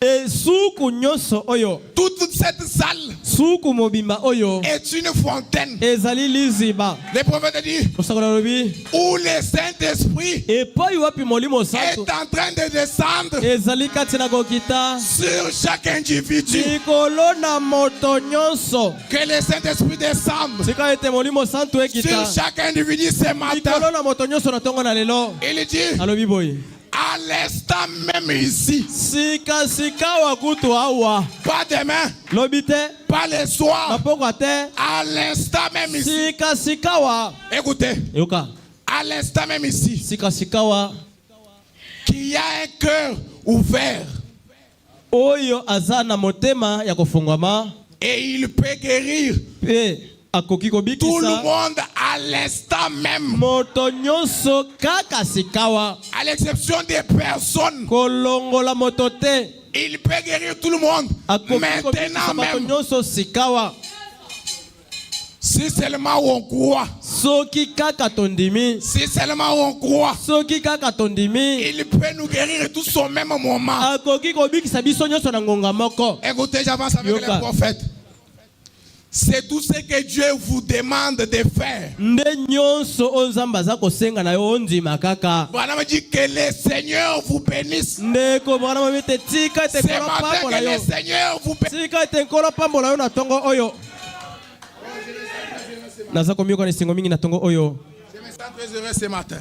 esuku nyonso oyo toute cette salle suku mobimba oyo est une fontaine. ezali liziba Le prophète dit mosakola lobi où le Saint-Esprit epai wapi molimo est santu en train de descendre ezali kati na kokita sur chaque individu. likolo na moto nyonso Que le Saint-Esprit descende tika ete molimo santu sur ekita chaque individu ce matin. likolo na moto nyonso na ntongo na lelo Il dit alobi boye à l'instant même ici, sikasika wa kutu awa pas demain, lobi te pas le soir, mapokwa te à l'instant même ici. sikasika wa Écoutez, yoka à l'instant même ici, sikasikawa qu'il y a un cœur ouvert oyo azana motema ya kofungwama et il peut guérir pe akoki tout le kobikisa monde à l'instant même, moto nyonso kaka sikawa à l'exception des personnes. kolongola moto te Il peut guérir tout le monde akoki maintenant kobikisa bato même. nyonso sikawa Si seulement on croit, soki kaka tondimi si seulement on croit, soki kaka tondimi il peut nous guérir tous au même moment. akoki kobikisa biso nyonso na ngonga moko. Écoutez, j'avance avec Yoka. les prophètes. C'est tout ce que Dieu vous demande de faire. nde nyonso oyo nzambe aza kosenga na yo ondima kaka Voilà, me dit que le Seigneur vous bénisse. ndeko mwana mami ete tika ete Ce nkolo matin, pambola que yo le Seigneur vous bénisse. tika ete nkolo pambola yo na tongo oyo naza komiyoka na esengo mingi na tongo oyo Je me sens très heureux ce matin.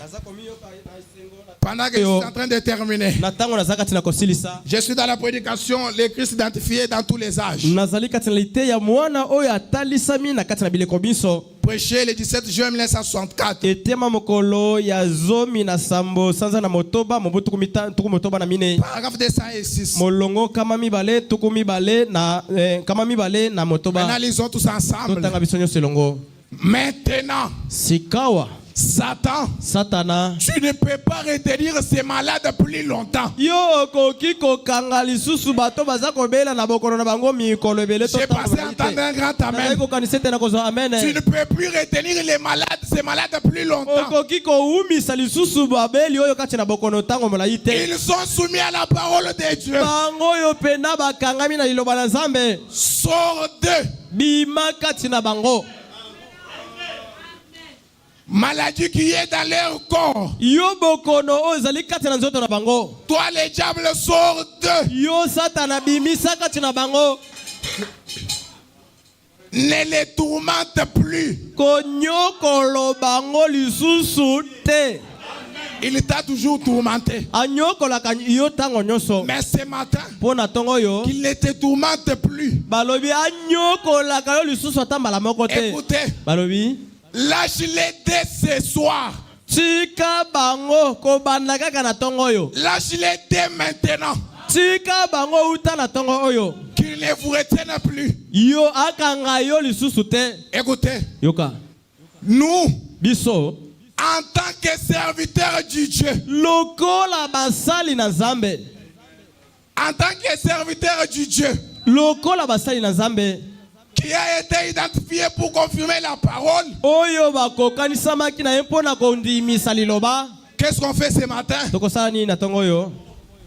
Pendant que je suis en train de terminer, na ntango naza kati na kosilisa je suis dans la prédication, les Christ identifiés dans tous les âges. nazali kati na lite ya mwana oyo atalisami na kati na bileko biso Prêché le 17 juin 1964. etema mokolo ya zomi na sambo sanza na motoba mobu tuku motoba na mine Paragraphe 206. molongo kama mibale tuku mibale na kama mibale na motoba Maintenant, lisons tous ensemble. totanga biso nyonso elongo Maintenant, sikawa Satan, satana tu ne peux pas retenir ces malades plus longtemps. yo okoki kokanga lisusu bato baza kobela na bokono na bango mikolo ebele J'ai passé à entendre un grand amen. kokanisa ete na kozwa amen Tu ne peux plus retenir les malades, ces malades plus longtemps. okoki koumisa lisusu babeli oyo kati na bokono ntango molai te Ils sont soumis à la parole de Dieu. bango oyo pena bakangami na liloba na nzambe Sors d'eux. bima kati na bango Maladie qui est dans leur corps. yo bokono oyo ezali kati na nzoto na bango Toi, le diable, sors d'eux. yo satana bimisa kati na bango Ne les tourmente plus. konyokolo bango lisusu te Il t'a toujours tourmenté. anyokolaka yo ntango nyonso Mais ce matin, mpo na ntongo oyo qu'il ne te tourmente plus. balobi anyokolaka yo lisusu ata mbala moko te Écoutez, balobi lâche-les dès ce soir. tika bango kobanda kaka na ntongo oyo Lâche-les dès maintenant. tika bango uta na ntongo oyo Qu'ils ne vous retiennent plus. yo akanga yo lisusu te Écoutez, yoka nous, biso en tant que serviteurs du Dieu, lokola basali na nzambe en tant que serviteurs du Dieu, lokola basali na nzambe qui a été identifié pour confirmer la parole, oyo bakokanisamaki na ye mpo na kondimisa liloba qu'est-ce qu'on fait ce matin? tokosala nini na ntongo oyo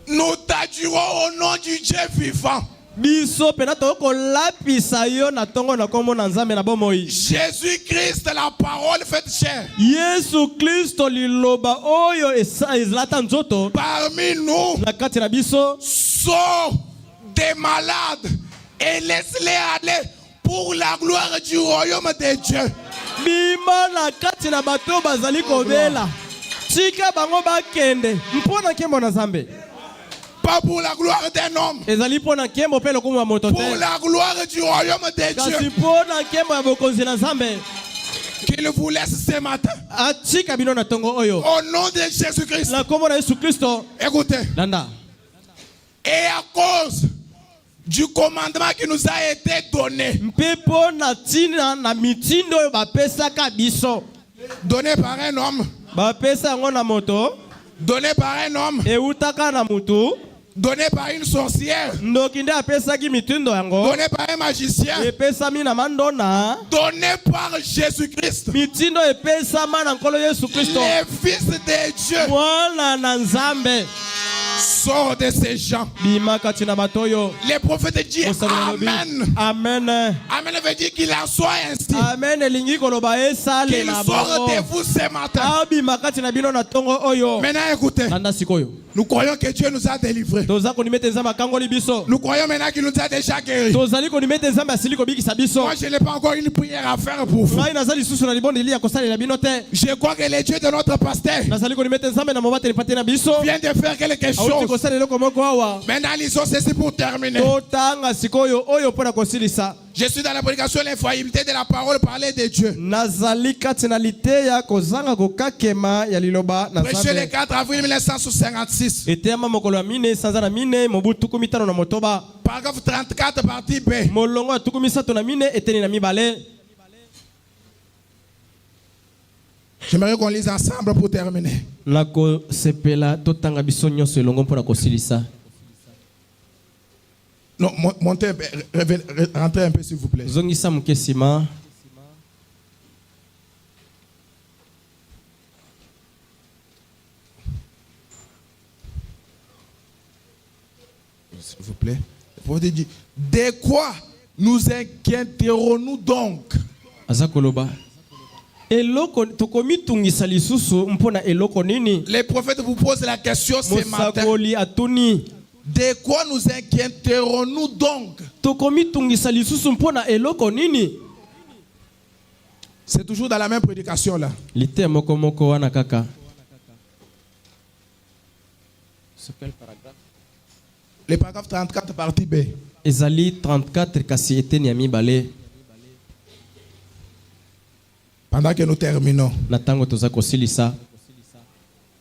Nous t'adjurons au nom du Dieu vivant. biso pena tokolapisa yo na ntongo na kombo na nzambe na bomoi Jésus-Christ, la parole faite chair, yesu kristo liloba oyo ezalata nzoto parmi nous, na kati na biso sort des malades et laisse-les aller pour la gloire du royaume de Dieu. bima na kati na bato bazali kobela tika bango bakende mpo na nkembo na nzambe Pas pour la gloire d'un homme, ezali mpo na nkembo mpe lokumu ya moto pour te la gloire du royaume de kasi Dieu. mpo na nkembo ya bokonzi na nzambe Qu'il vous laisse ce matin. atika bino na ntongo oyo Au nom de Jésus-Christ. na kombo na yesu kristo Écoutez. landa Et à cause du commandement qui nous a été donné, mpe mpo na ntina na mitindo oyo bapesaka biso donné par un homme, bapesa yango na moto donné par un homme, eutaka na mutu donné par une sorcière, ndoki nde apesaki mitindo yango donné par un magicien, epesami na mandona donné par Jésus-Christ, mitindo epesama na nkolo yesu kristo le Fils de Dieu. mwana na nzambe Sors de ces gens. bima kati na bato oyo Les prophètes disent Amen. amen Amen veut dire qu'il en soit ainsi. amen elingi koloba Qu'il esalela sort de bango vous ce matin. abima kati na bino na ntongo oyo Maintenant écoutez, landa sikoyo nous croyons que Dieu nous a délivrés. toza kondima ete nzambe akangoli biso Nous croyons maintenant qu'il nous a déjà guéris. tozali kondima ete nzambe asili kobikisa biso Moi je n'ai pas encore une prière à faire pour vous. ngai naza lisusu na libondeli ya kosalela bino te Je crois que le Dieu de notre pasteur nazali kondima ete nzambe na mobateli pate na biso vient de faire quelque auti chose. kosalela eloko moko awa Maintenant lisons ceci pour terminer. totanga sikoyo oyo mpo na kosilisa Je suis dans la prédication de l'infaillibilité de la parole parlée de Dieu. Nazali katinalité ya kozanga kokakema ya liloba na Prêché le Nzambe. 4 avril 1956. Etema mokolo ya mine sanza na mine mobu tukumi tano na motoba. Paragraphe 34 partie B. Molongo ya tukumi sato na mine eteni na mibale. J'aimerais qu'on lise ensemble pour terminer. Nako sepela totanga biso nyonso elongo mpona kosilisa. Non, montez, rentrez un peu s'il vous plaît. Zongisa moke sima. S'il vous plaît. De quoi nous inquiéterons-nous donc? Azakoloba. Eloko tokomi tungisa lisusu mpona eloko nini? Les prophètes vous posent la question ce matin. Mosakoli atuni. De quoi nous inquiéterons-nous donc? Tokomi tungisa lisusu mpona eloko nini? C'est toujours dans la même prédication là. Lite moko moko wana kaka. C'est quel paragraphe? Le paragraphe 34 partie B. Ezali 34 kasi eteni ya mibale. Pendant que nous terminons, Natango toza kosilisa.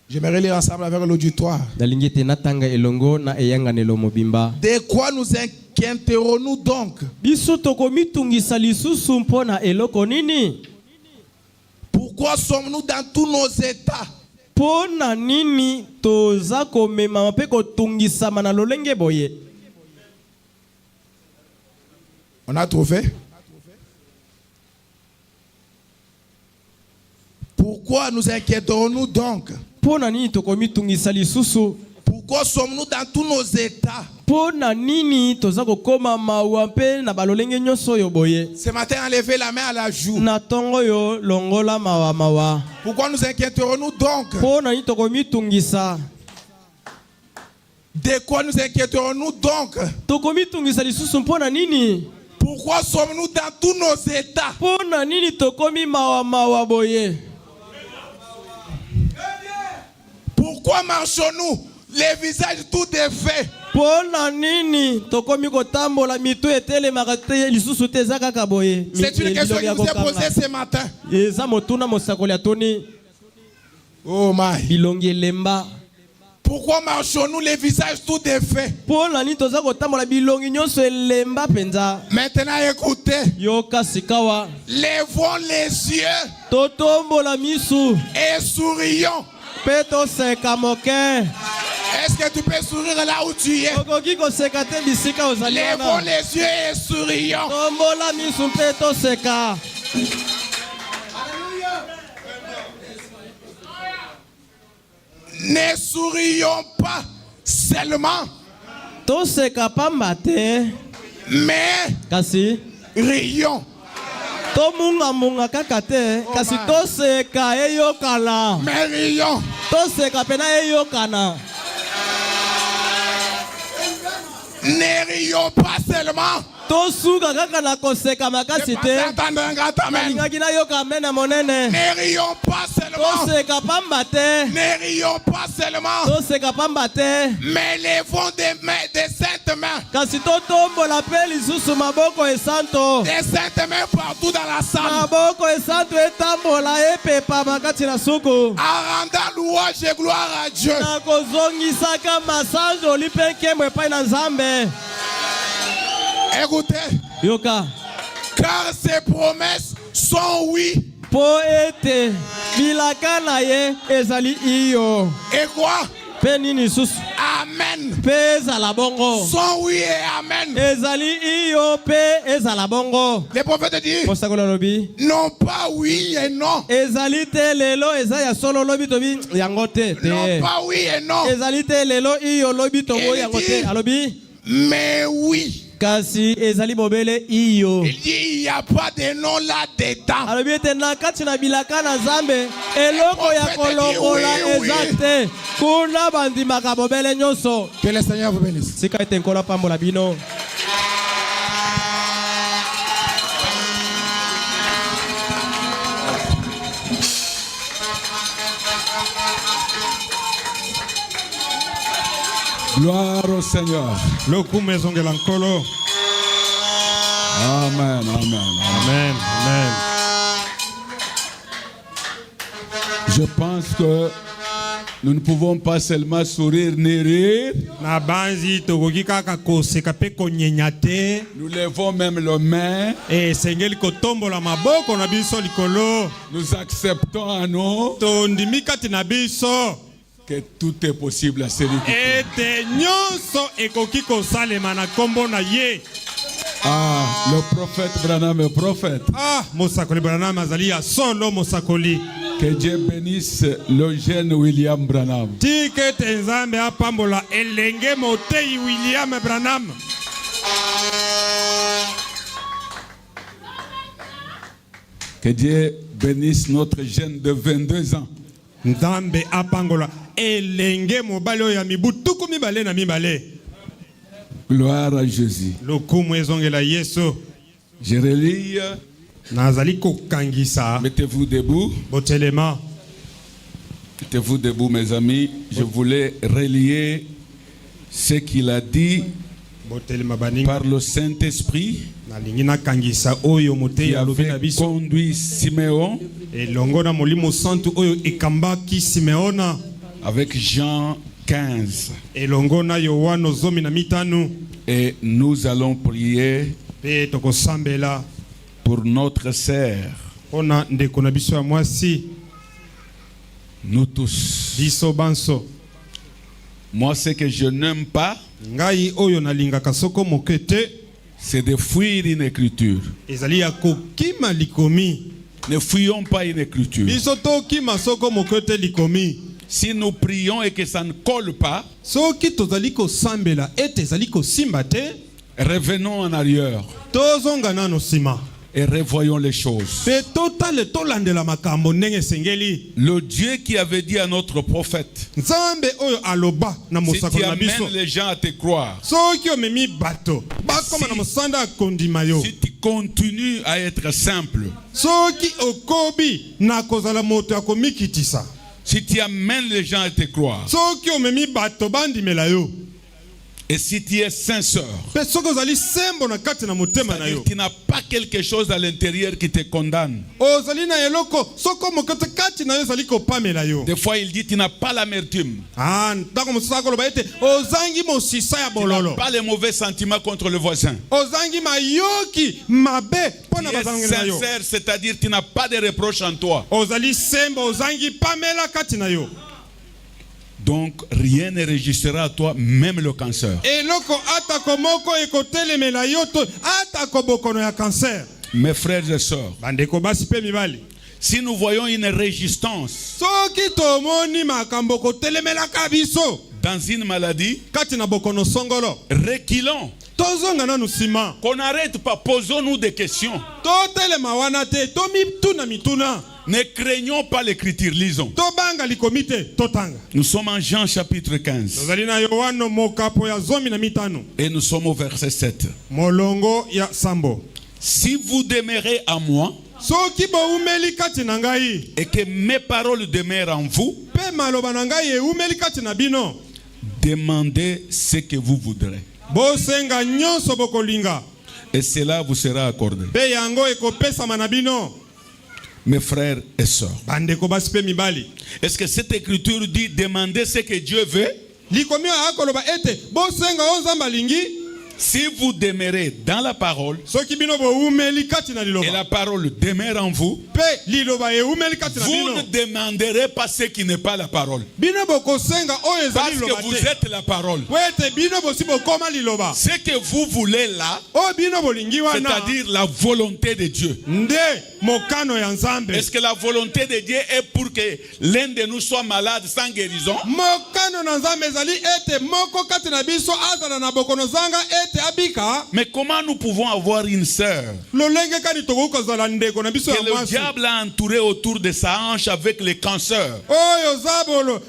j'aimerais lire ensemble avec l'auditoire. Nalingi te natanga elongo na eyanga nelo mobimba. De quoi nous inquiéterons-nous donc? Biso tokomi tungisa lisusu mpona eloko nini? Pourquoi sommes-nous dans tous nos états? Pona nini toza komema mpe kotungisama na lolenge boye? On a trouvé? Pourquoi nous inquiéterons-nous donc? Pona nini tokomi tungisa lisusu? Pourquoi sommes-nous dans tous nos états? Pona nini toza kokoma mawa mpe na balolenge nyonso yo boye? Ce matin, enlevez la main à la joue. Na tongo yo longola mawa mawa. Pourquoi nous inquiéterons-nous donc? Pona nini tokomi tungisa? De quoi nous inquiéterons-nous donc? Tokomi tungisa lisusu mpona nini? Pourquoi sommes-nous dans tous nos états? Pona nini tokomi mawa mawa boye? Pourquoi marchons-nous les visages tout défaits? Pona nini tokomi kotambola mitu etelemaka te lisusu te eza kaka boye? C'est une question qui nous est posée ce matin. Eza motuna mosakoli atoni. Oh my. Bilongi elemba. Pourquoi marchons-nous les visages tout défaits? Pona nini toza kotambola bilongi nyonso elemba penza? Maintenant écoutez. Yoka sikawa. Lèvons les yeux Totombola misu. et sourions. Peto seka moke. Est-ce que tu peux sourire là où tu es? Okoki koseka te bisika ozali Lèvons wana. les yeux et sourions. Tombola misu peto seka. Ne sourions pas seulement, Toseka pamba te. mais Kasi rions. tomunga munga kaka te. Kasi toseka eyokana. Mais rions. Toseka pena eyokana. Ne rions pas seulement. Tosuka kaka na koseka makasi te. Attendez un grand amen. Nalingaki na yoka mena monene. Ne rions pas seulement. Toseka pamba te. Ne rions pas seulement. Toseka pamba te. Mais lèvons des mains, des saintes mains. Kasi totombola pe lisusu maboko esanto. Des saintes mains partout dans la salle. Maboko esanto etambola epepa makati na suku. En rendant louange et gloire à Dieu. Na kozongisaka masanzo olipe nkembo epai na Nzambe. Écoutez. Yoka. Car ses promesses sont oui. Po ete bilaka na ye ezali iyo. Et quoi? Pe nini susu. Amen. Pe ezala bongo. Sont oui et amen. Ezali iyo pe ezala bongo. Les prophètes disent Mosakolo lobi. non pas oui et non. Ezali te lelo eza ya solo lobi tobi yango te. Non pas oui et non. Ezali te lelo iyo lobi tobo Il yango dit, te. Alobi. mais oui. Kasi ezali bobele iyo. Il dit il n'y a pas de nom là-dedans. Alobi ete na kati na bilaka na Nzambe eloko ya kolongola eza te. Kuna bandimaka bobele nyonso. Que le Seigneur vous bénisse. Sika ete nkola pambola bino. Gloire au Seigneur. Lokume zongela nkolo. Amen, amen. Amen. Amen. Je pense que nous ne pouvons pas seulement sourire ni rire. Na banzi tokoki kaka koseka pe konyenya te. Nous levons même les mains. Esengeli kotombola maboko na biso likolo. Nous acceptons à nous Tondimi kati na biso. que tout est possible à celui qui croit. Ete nyonso ekoki kosalema na kombo na ye. Ah, le prophète Branham est prophète. Ah, mosakoli Branham azali ya solo mosakoli. Que Dieu bénisse le jeune William Branham. Tike te nzambe apambola elenge motei William Branham. Que Dieu bénisse notre jeune de 22 ans. Nzambe apangola elenge mobali oyo ya mibu tuku mibale na mibale. Gloire à Jésus. Lokumu ezongela Yesu. Je relis. Nazali kokangisa. Mettez-vous debout. Botelema. Mettez-vous debout, mes amis. Je voulais relier ce qu'il a dit Botelema baninga. par le Saint-Esprit Nalingi nakangisa oyo motei qui alobi na avait biso. conduit Siméon Elongo na molimo santu oyo ekambaki Simeona. avec Jean 15. Elongo na Yohano zomi na mitano. Et nous allons prier Pe tokosambela pour notre sœur, ona ndeko na biso ya mwasi nous tous. biso banso. Moi, ce que je n'aime pas, Ngai oyo nalingaka soko mokete c'est de fuir une écriture. ezali ya kokima likomi. Ne fuyons pas une écriture. Biso tokima soko mokete likomi. Si nous prions et que ça ne colle pas, Soki tozali kosambela ete ezali kosimba te, revenons en arrière tozonga nano sima. et revoyons les choses. Pe totale tolandela makambo ndenge sengeli. Le Dieu qui avait dit à notre prophète, Nzambe oyo aloba na si mosako tu na biso. amènes les gens à te croire, Soki omemi bato bakoma na mosanda ya kondima yo. si tu continues à être simple, Soki okobi na kozala moto ya komikitisa. si tu amènes les gens à te croire, Soki omemi bato bandimela yo. et si tu es sincère, Pe soki ozali sembo na kati na motema na yo. tu n'as pas quelque chose à l'intérieur qui te condamne. Ozali na eloko soko mokote kati na yo ezali kopamela yo. Des fois, il dit, tu n'as pas l'amertume, Ah, ntango mosusu akoloba ete ozangi mosisa ya tu n'as bololo. pas les mauvais sentiments contre le voisin. Ozangi mayoki mabe mpona Tu es bazangi na yo. sincère, c'est-à-dire tu n'as pas de reproches en toi. Ozali sembo ozangi pamela kati na yo. Donc, rien ne régissera à toi, même le cancer. Eloko atako moko ekotelemela yo to atako bokono ya cancer. Mes frères et sœurs, Bandeko basi pe mibali. si nous voyons une résistance Soki tomoni makambo kotelemelaka biso dans une maladie, kati na bokono songolo. reculons. Tozonga nanu sima. Qu'on n'arrête pas, posons-nous des questions. Totelema wana te tomituna mituna. Ne craignons pas l'écriture, lisons. Tobanga likomite totanga. Nous sommes en Jean chapitre 15 Tozali na Yohano mokapo ya zomi na mitano. et nous sommes au verset 7. Molongo ya sambo. Si vous demeurez à moi Soki boumeli kati na ngai. et que mes paroles demeurent en vous, Pe maloba na ngai eumeli kati na bino. demandez ce que vous voudrez Bosenga nyonso bokolinga. et cela vous sera accordé. Pe yango ekopesama na bino. Mes frères et sœurs, Bandeko basi pe mibali. est-ce que cette écriture dit demandez ce que Dieu veut? Likomi akoloba ete bosenga onzamba lingi. Si vous demeurez dans la parole Soki bino boumeli kati na et liloba. la parole demeure en vous, Pe liloba eumeli kati na vous bino. ne demanderez pas ce qui n'est pas la parole. Bino bokosenga oyo Parce ezali que liloba vous te. êtes la parole. Wete bino bosi bokoma liloba. Ce que vous voulez là, O bino bolingi wana. c'est-à-dire la volonté de Dieu. Nde mokano ya nzambe. Est-ce que la volonté de Dieu est pour que l'un de nous soit malade sans guérison? Mokano na nzambe ezali ete moko kati na biso azala na bokono zanga ete abika. Mais comment nous pouvons avoir une sœur Lolenge kani tokoka zala ndeko na biso ya que le mwasi. diable a entouré autour de sa hanche avec le cancer? Oyo zabolo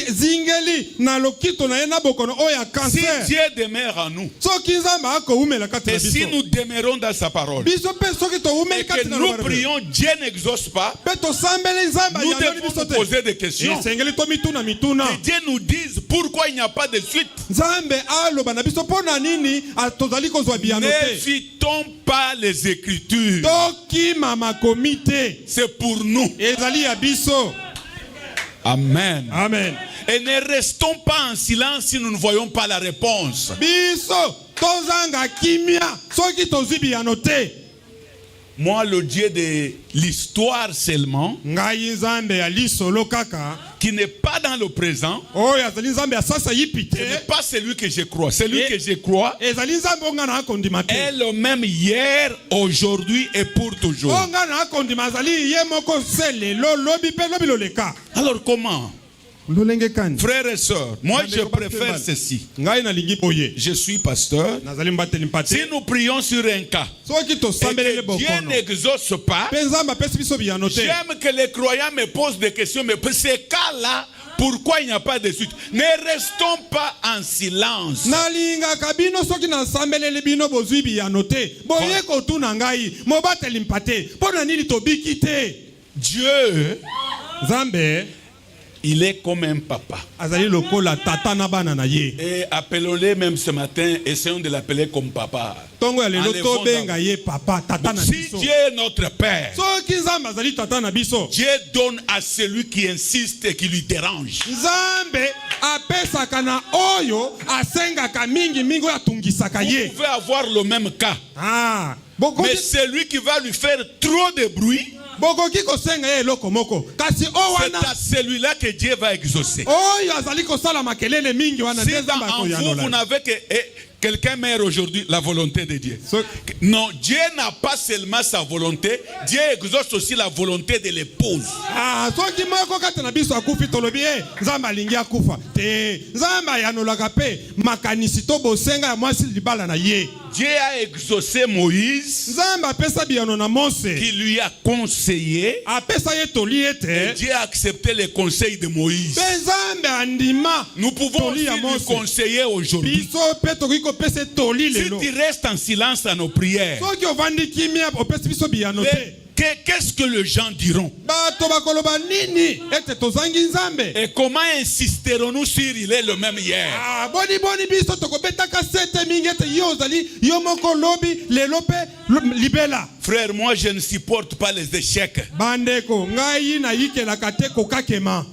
zingeli na lokito na ye na bokono oyo ya Si cancer. Dieu demeure en nous Soki nzambe akoumela kati na et si biso. nous demeurons dans sa parole Biso pe soki toumeli et kati que na nous lobara. prions, Dieu n'exauce pas, Pe tosambeli nzambe nous yandoli devons biso nous te. poser des questions. Esengeli tomituna mituna. Que Dieu nous dise pourquoi il n'y a pas de suite. Nzambe aloba na biso pona nini nini tozali kozwa biyano te. N'évitons pas les Écritures. Tokima makomi te. C'est pour nous. Ezali ya biso. Amen. Amen. Et ne restons pas en silence si nous ne voyons pas la réponse. Biso tozanga kimia soki tozwi biyano te. Moi, le Dieu de l'histoire seulement, Ngai nzambe ya lisolo kaka. qui n'est pas dans le présent, Oyo azali nzambe ya sasa yipi ce te. n'est pas celui que je crois. Celui que je crois Ezali nzambe onga na akondima te. est le même hier, aujourd'hui et pour toujours. Onga na akondima azali ye moko sele lo lobi pe lobi loleka. Alors comment? Lolenge kani. Frères et sœurs, moi je préfère ceci. Ngai na lingi boye. Je suis pasteur. Nazali mbateli mpate. Si nous prions sur un cas Soki to et sambelele que Dieu bokono. n'exauce pas, Pe nzambe apesi biso biyano te. j'aime que les croyants me posent des questions, mais pour ces cas-là, pourquoi il n'y a pas de suite? Ne restons pas en silence. Nalinga kabino soki na sambelele bino bozwi biyano te. Boye kotuna ngai mobateli mpate. Pona nini tobiki te. Dieu, Nzambe il est comme un papa. azali lokola tata na bana na ye. Et appelons-le même ce matin, essayons de l'appeler comme papa. Tongo ya lelo Enlevons tobenga ye papa tata na Si biso. Dieu est notre Père, Soki nzambe azali tata na biso. Dieu donne à celui qui insiste et qui lui dérange. Nzambe apesaka na oyo asengaka mingi mingi oyo atungisaka Vous ye. pouvez avoir le même cas, Ah, mais bokoki celui qui va lui faire trop de bruit, bokoki kosenga ye eloko moko. Kasi o c'est wana à celui-là que Dieu va exaucer. oyo azali kosala makelele mingi wana Si nde nzambe en vous, vous akoyanola. n'avez que quelqu'un meurt aujourd'hui la volonté de Dieu. So- Non, Dieu n'a pas seulement sa volonté, Dieu exauce aussi la volonté de l'épouse. Ah, soki moko kati na biso akufi tolobi ye nzambe alingi akufa te. Nzambe ayanolaka pe makanisi to bosenga ya mwasi libala na ye. Dieu a exaucé Moïse, Nzambe apesa biyano na Mose. qui lui a conseillé. Apesa ye toli Et ete. Dieu a accepté les conseils de Moïse. Pe nzambe andima. Nous pouvons Toli aussi ya lui Mose. conseiller aujourd'hui. Biso pe tokoki kopesa toli Si lelo. tu restes en silence à nos prières, Soki ovandi kimia opesi biso biyano te. mais qu'est-ce que les gens diront? Bato bakoloba nini ete tozangi nzambe. Et comment insisterons-nous sur il est le même hier? Ah, boni biso tokobetaka sete mingi ete yo ozali yo moko lobi lelo pe libela. Frère, moi je ne supporte pas les échecs. Bandeko ngai na yikelaka te kokakema.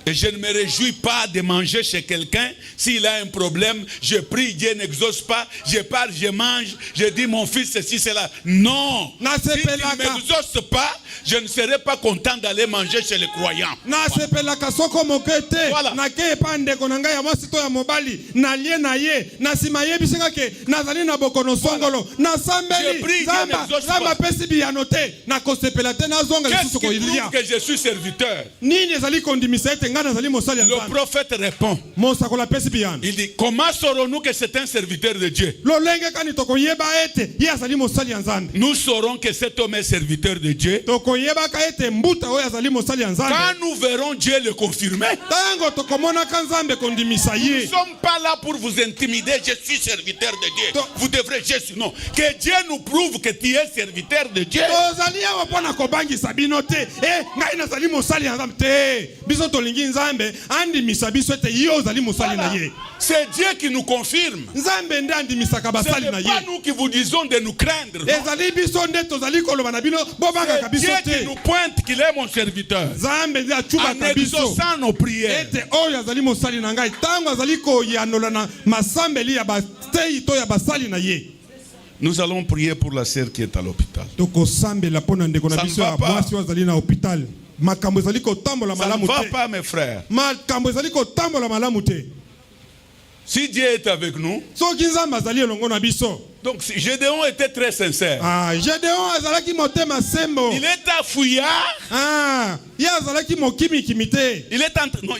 Et je ne me réjouis pas de manger chez quelqu'un. S'il a un problème, je prie, Dieu n'exauce pas. Je pars, je mange, je dis mon fils ceci, cela. Non. Na Si tu ne sepelaka. m'exauces pas, je ne serai pas content d'aller manger chez les croyants. Na sepelaka soko moke te. Voilà. Na ke pandeko na ngai ya mwasi to ya mobali. Na lie na ye. Na sima ye bisika ke nazali na bokono songolo. Na Je sambeli. prie, Dieu n'exauce pas. Zamba pesi biyano te. Na kosepela te na zonga Qu'est-ce lisusu qui koyilia. prouve que je suis serviteur? Nini ezali kondimisa ete ngai nazali mosali ya Le Nzambe. prophète répond. Mosakola pesi biyano. Il dit, comment saurons-nous que c'est un serviteur de Dieu? Lolenge kani tokoyeba ete ye azali mosali ya Nzambe. Nous saurons que cet homme est serviteur de Dieu Tokoyebaka ete mbuta oyo azali mosali ya Nzambe. quand nous verrons Dieu le confirmer. Tango tokomonaka Nzambe kondimisa Nous ye. ne sommes pas là pour vous intimider. Je suis serviteur de Dieu. Donc- Vous devrez Jésus. Non. Que Dieu nous prouve que tu es serviteur de Dieu. Tozali awa mpona kobangisa bino te. Ngai nazali mosali ya Nzambe te. Biso tolingi Nzambe andimisa biso ete ye ozali mosali na Voilà. ye. C'est Dieu qui nous confirme. Nzambe nde andimisaka Ce basali n'est na pas ye. nous qui vous disons de nous craindre. non. Ezali biso nde tozali koloba na bino bobangaka C'est biso Dieu qui te. nous pointe qu'il est mon serviteur. Nzambe nde En achubaka biso. exaucant nos prières. Ete oyo azali mosali na ngai tango azali koyanola na masambeli ya bateyi to ya basali na ye. Nous allons prier pour la sœur qui est à l'hôpital. Tokosambela mpo na ndeko na Ça ne biso va ya pas. mwasi oyo azali na hôpital. Makambo ezali kotambola Ça ne malamu va te. pas, mes frères. Makambo ezali kotambola malamu te. Si Dieu est avec nous, Soki Nzambe azali elongo na biso. donc Gédéon était très sincère. Ah, Gédéon azalaki motema sembo. Il était fouillard. Ah, ye azalaki mokimikimi te. Il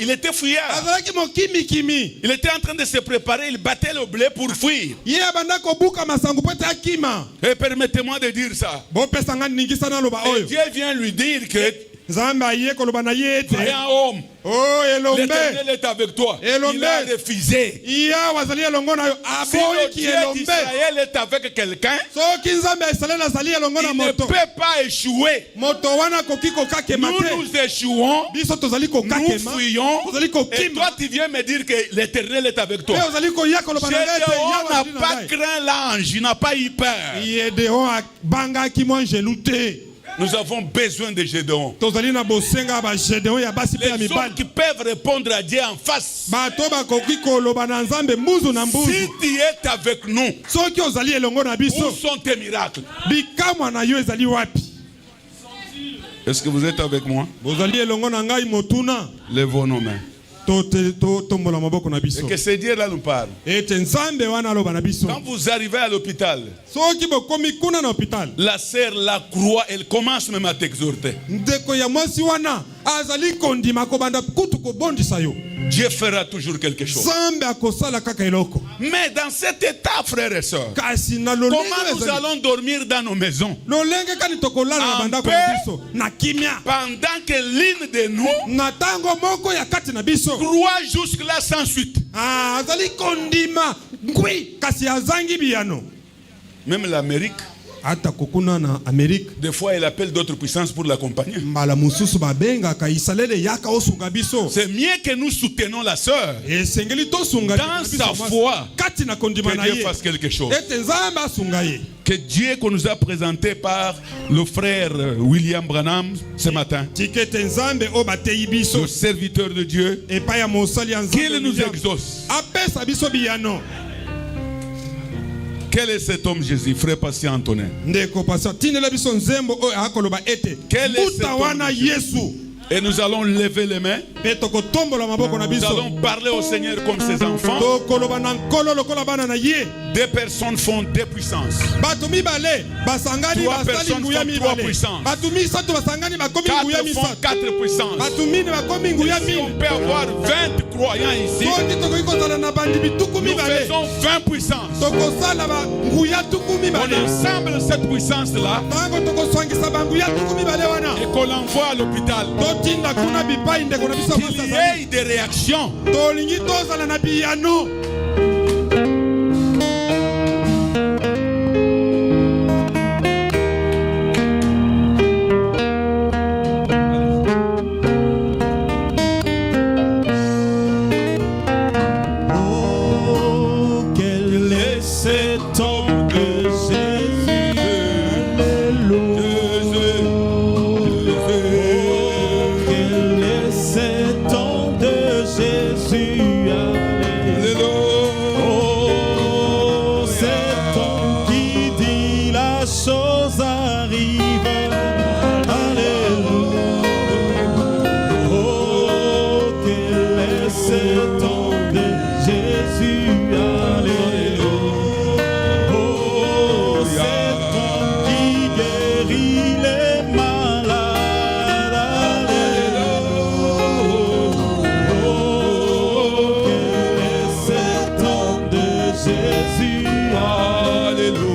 était fouillard. Azalaki mokimikimi. Il était en train de se préparer. Il battait le blé pour fuir. Ye abanda kobuka masangu po ete akima. Et permettez-moi de dire ça. Bopesa nga ningisa na loba Et oyo. Dieu vient lui dire que nzambe aye koloba na ye ete Voyant homme, o elombe l'Éternel est avec toi. Elombe. Il a refusé. yawe azali elongo na yo Si le aboyiki Dieu elombe d'Israël est avec quelqu'un, soki nzambe ya israele azali elongo na il ne moto peut pas échouer. moto wana akoki kokakema Nous te nous échouons, biso tozali nous kokakema fuyons, tozali et toi kokima tu viens me dire que l'Éternel est avec toi. pe ozali koya koloba na ngai ete Gédéon yawe n'a azali na pas ngai craint l'ange, il n'a pas eu peur. Gédéon abangaki mwa njelu te Nous avons besoin de Gédéon. tozali na bosenga ya bagédeon ya basi mpe ya Les hommes mibali qui peuvent répondre à Dieu en face. bato bakoki koloba na nzambe mbuzu na Si mbuzu tu es avec nous, soki ozali elongo na où biso sont tes miracles? bikamwa na yo ezali wapi Est-ce que vous êtes avec moi? bozali elongo na ngai motuna Levons nos mains. tombola maboko na Et biso que ce Dieu-là nous parle. ete nzambe wana aloba na biso Quand vous arrivez à l'hôpital, soki bokomi kuna na hôpital la sœur la croix, elle commence même à t'exhorter. ndeko ya mwasi wana azali kondima kobanda kutu kobondisa yo Dieu fera toujours quelque chose. nzambe akosala kaka eloko Mais dans cet état, frères et sœurs, kasi na comment lolenge nous ezali allons dormir dans nos maisons lolenge kani tokolala na En bandako paix. na biso na kimia pendant que l'une de nous na ntango moko ya kati na biso croit jusque-là sans suite? azali kondima ngwi kasi azangi biyano Même l'Amérique, ata kokuna na amerike des fois, elle appelle d'autres puissances pour l'accompagner. mbala mosusu babengaka isalele yaka osunga biso C'est mieux que nous soutenons la sœur esengeli tosunga dans sa foi, kati na kondima que na Dieu ye fasse quelque chose. ete nzambe asunga ye Que Dieu qu'on nous a présenté par le frère William Branham ce matin, tika ete nzambe oyo bateyi biso le serviteur de Dieu, epai ya mosali ya qu'il nzambe nous William. exauce. apesa biso biyano Quel est cet homme Jésus, frère patient Antonin? ndeko pasa tindela biso nzembo oyo akoloba ete Quel est cet buta homme wana de Dieu? yesu Et nous allons lever les mains. mpe tokotombola maboko na Nous biso allons parler au Seigneur comme ses enfants. tokoloba na nkolo lokola bana na ye Deux personnes font deux puissances. bato mibale basangani Trois basali personnes nguya font trois mibale puissances. bato misato basangani bakomi nguya Quatre font misato quatre puissances. bato mine bakomi nguya Si on mine peut avoir 20 croyants ici, soki tokoki kozala na bandimi tuku nous mibale faisons 20 puissances. tokosala banguya tuku On mibale ensemble cette puissance-là ntango tokoswangisa banguya tuku mibale wana et qu'on l'envoie à l'hôpital. totinda kuna bipai ndeko na biso Qu'il mwasi y azali ait des réactions. tolingi tozala na biyano Quel est cet homme de Jésus? Quel est cet homme de Jésus? Oh, cet homme qui dit la chose arrive. Alléluia. Oh, quel est cet homme de Jésus? Alléluia. Oh, cet homme qui guérit les malades. Alléluia. Oh, quel est cet homme de Jésus? Alléluia.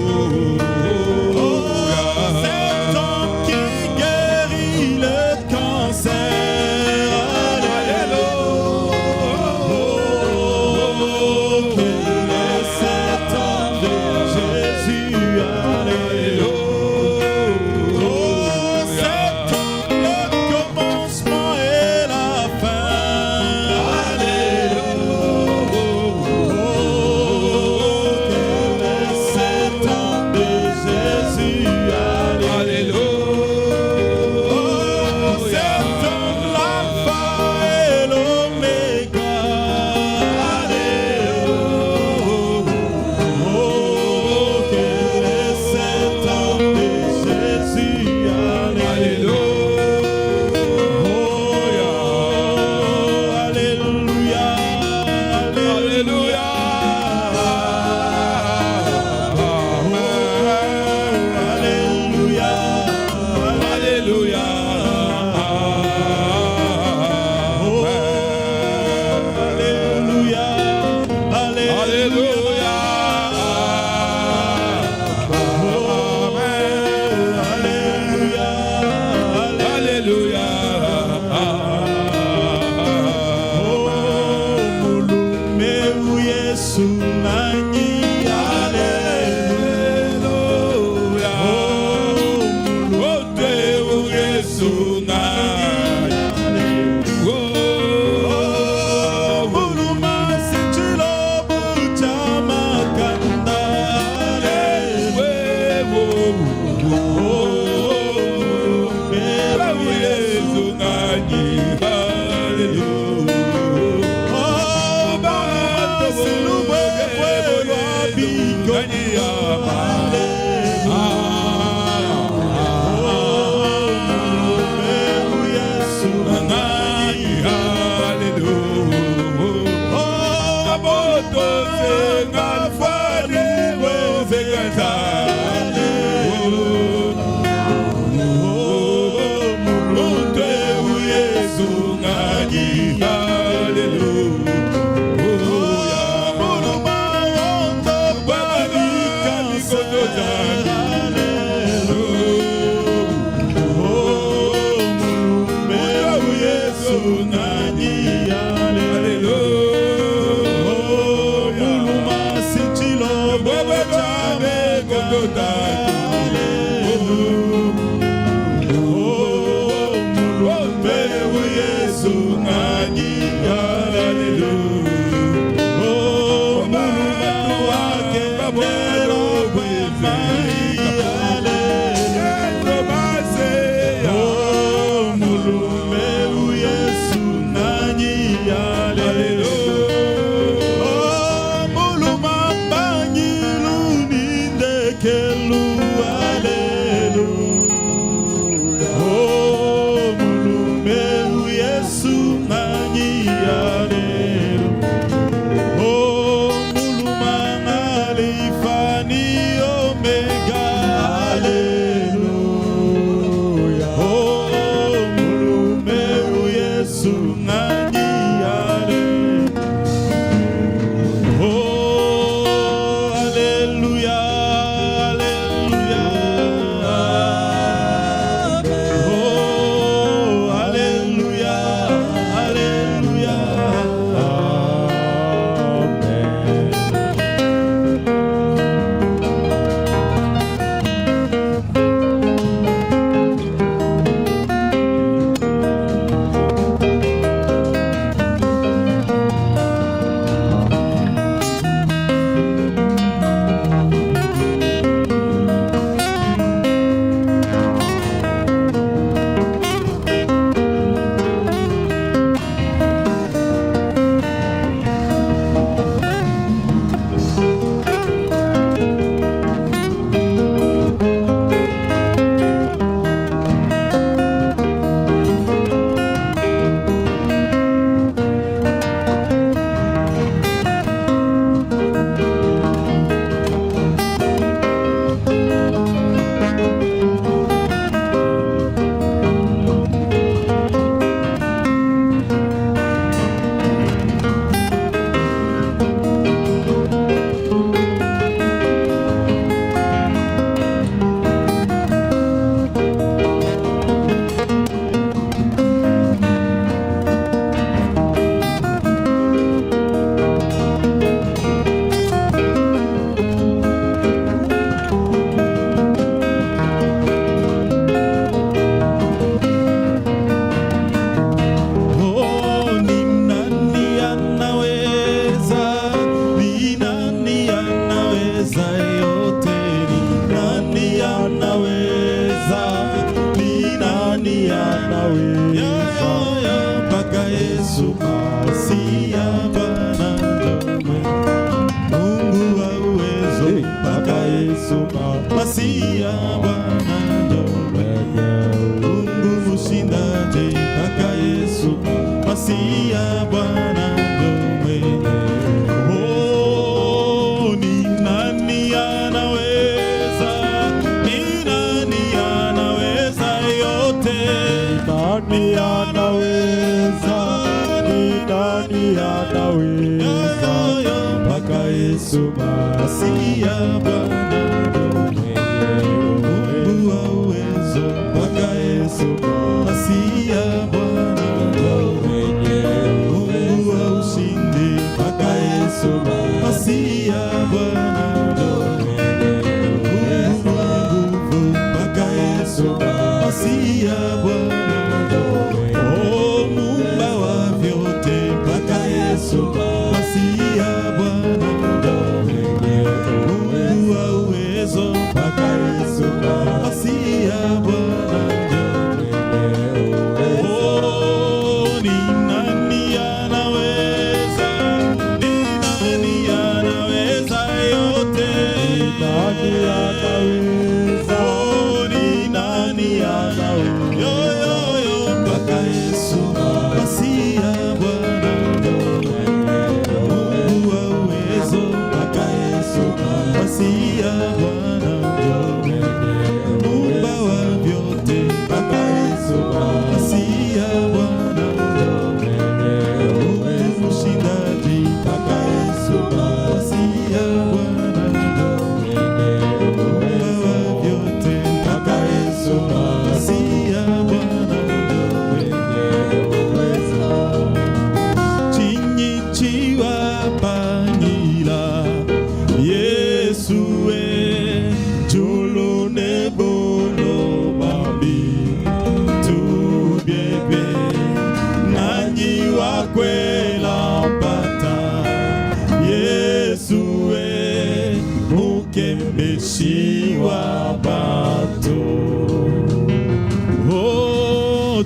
Yesu,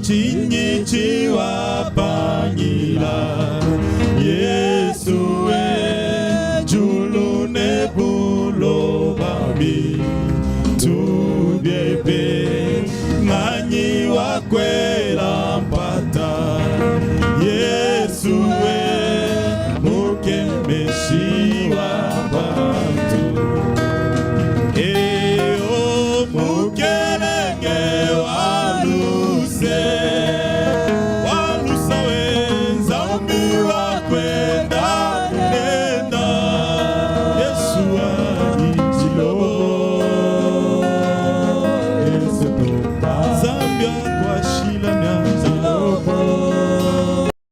chinyi chiwapa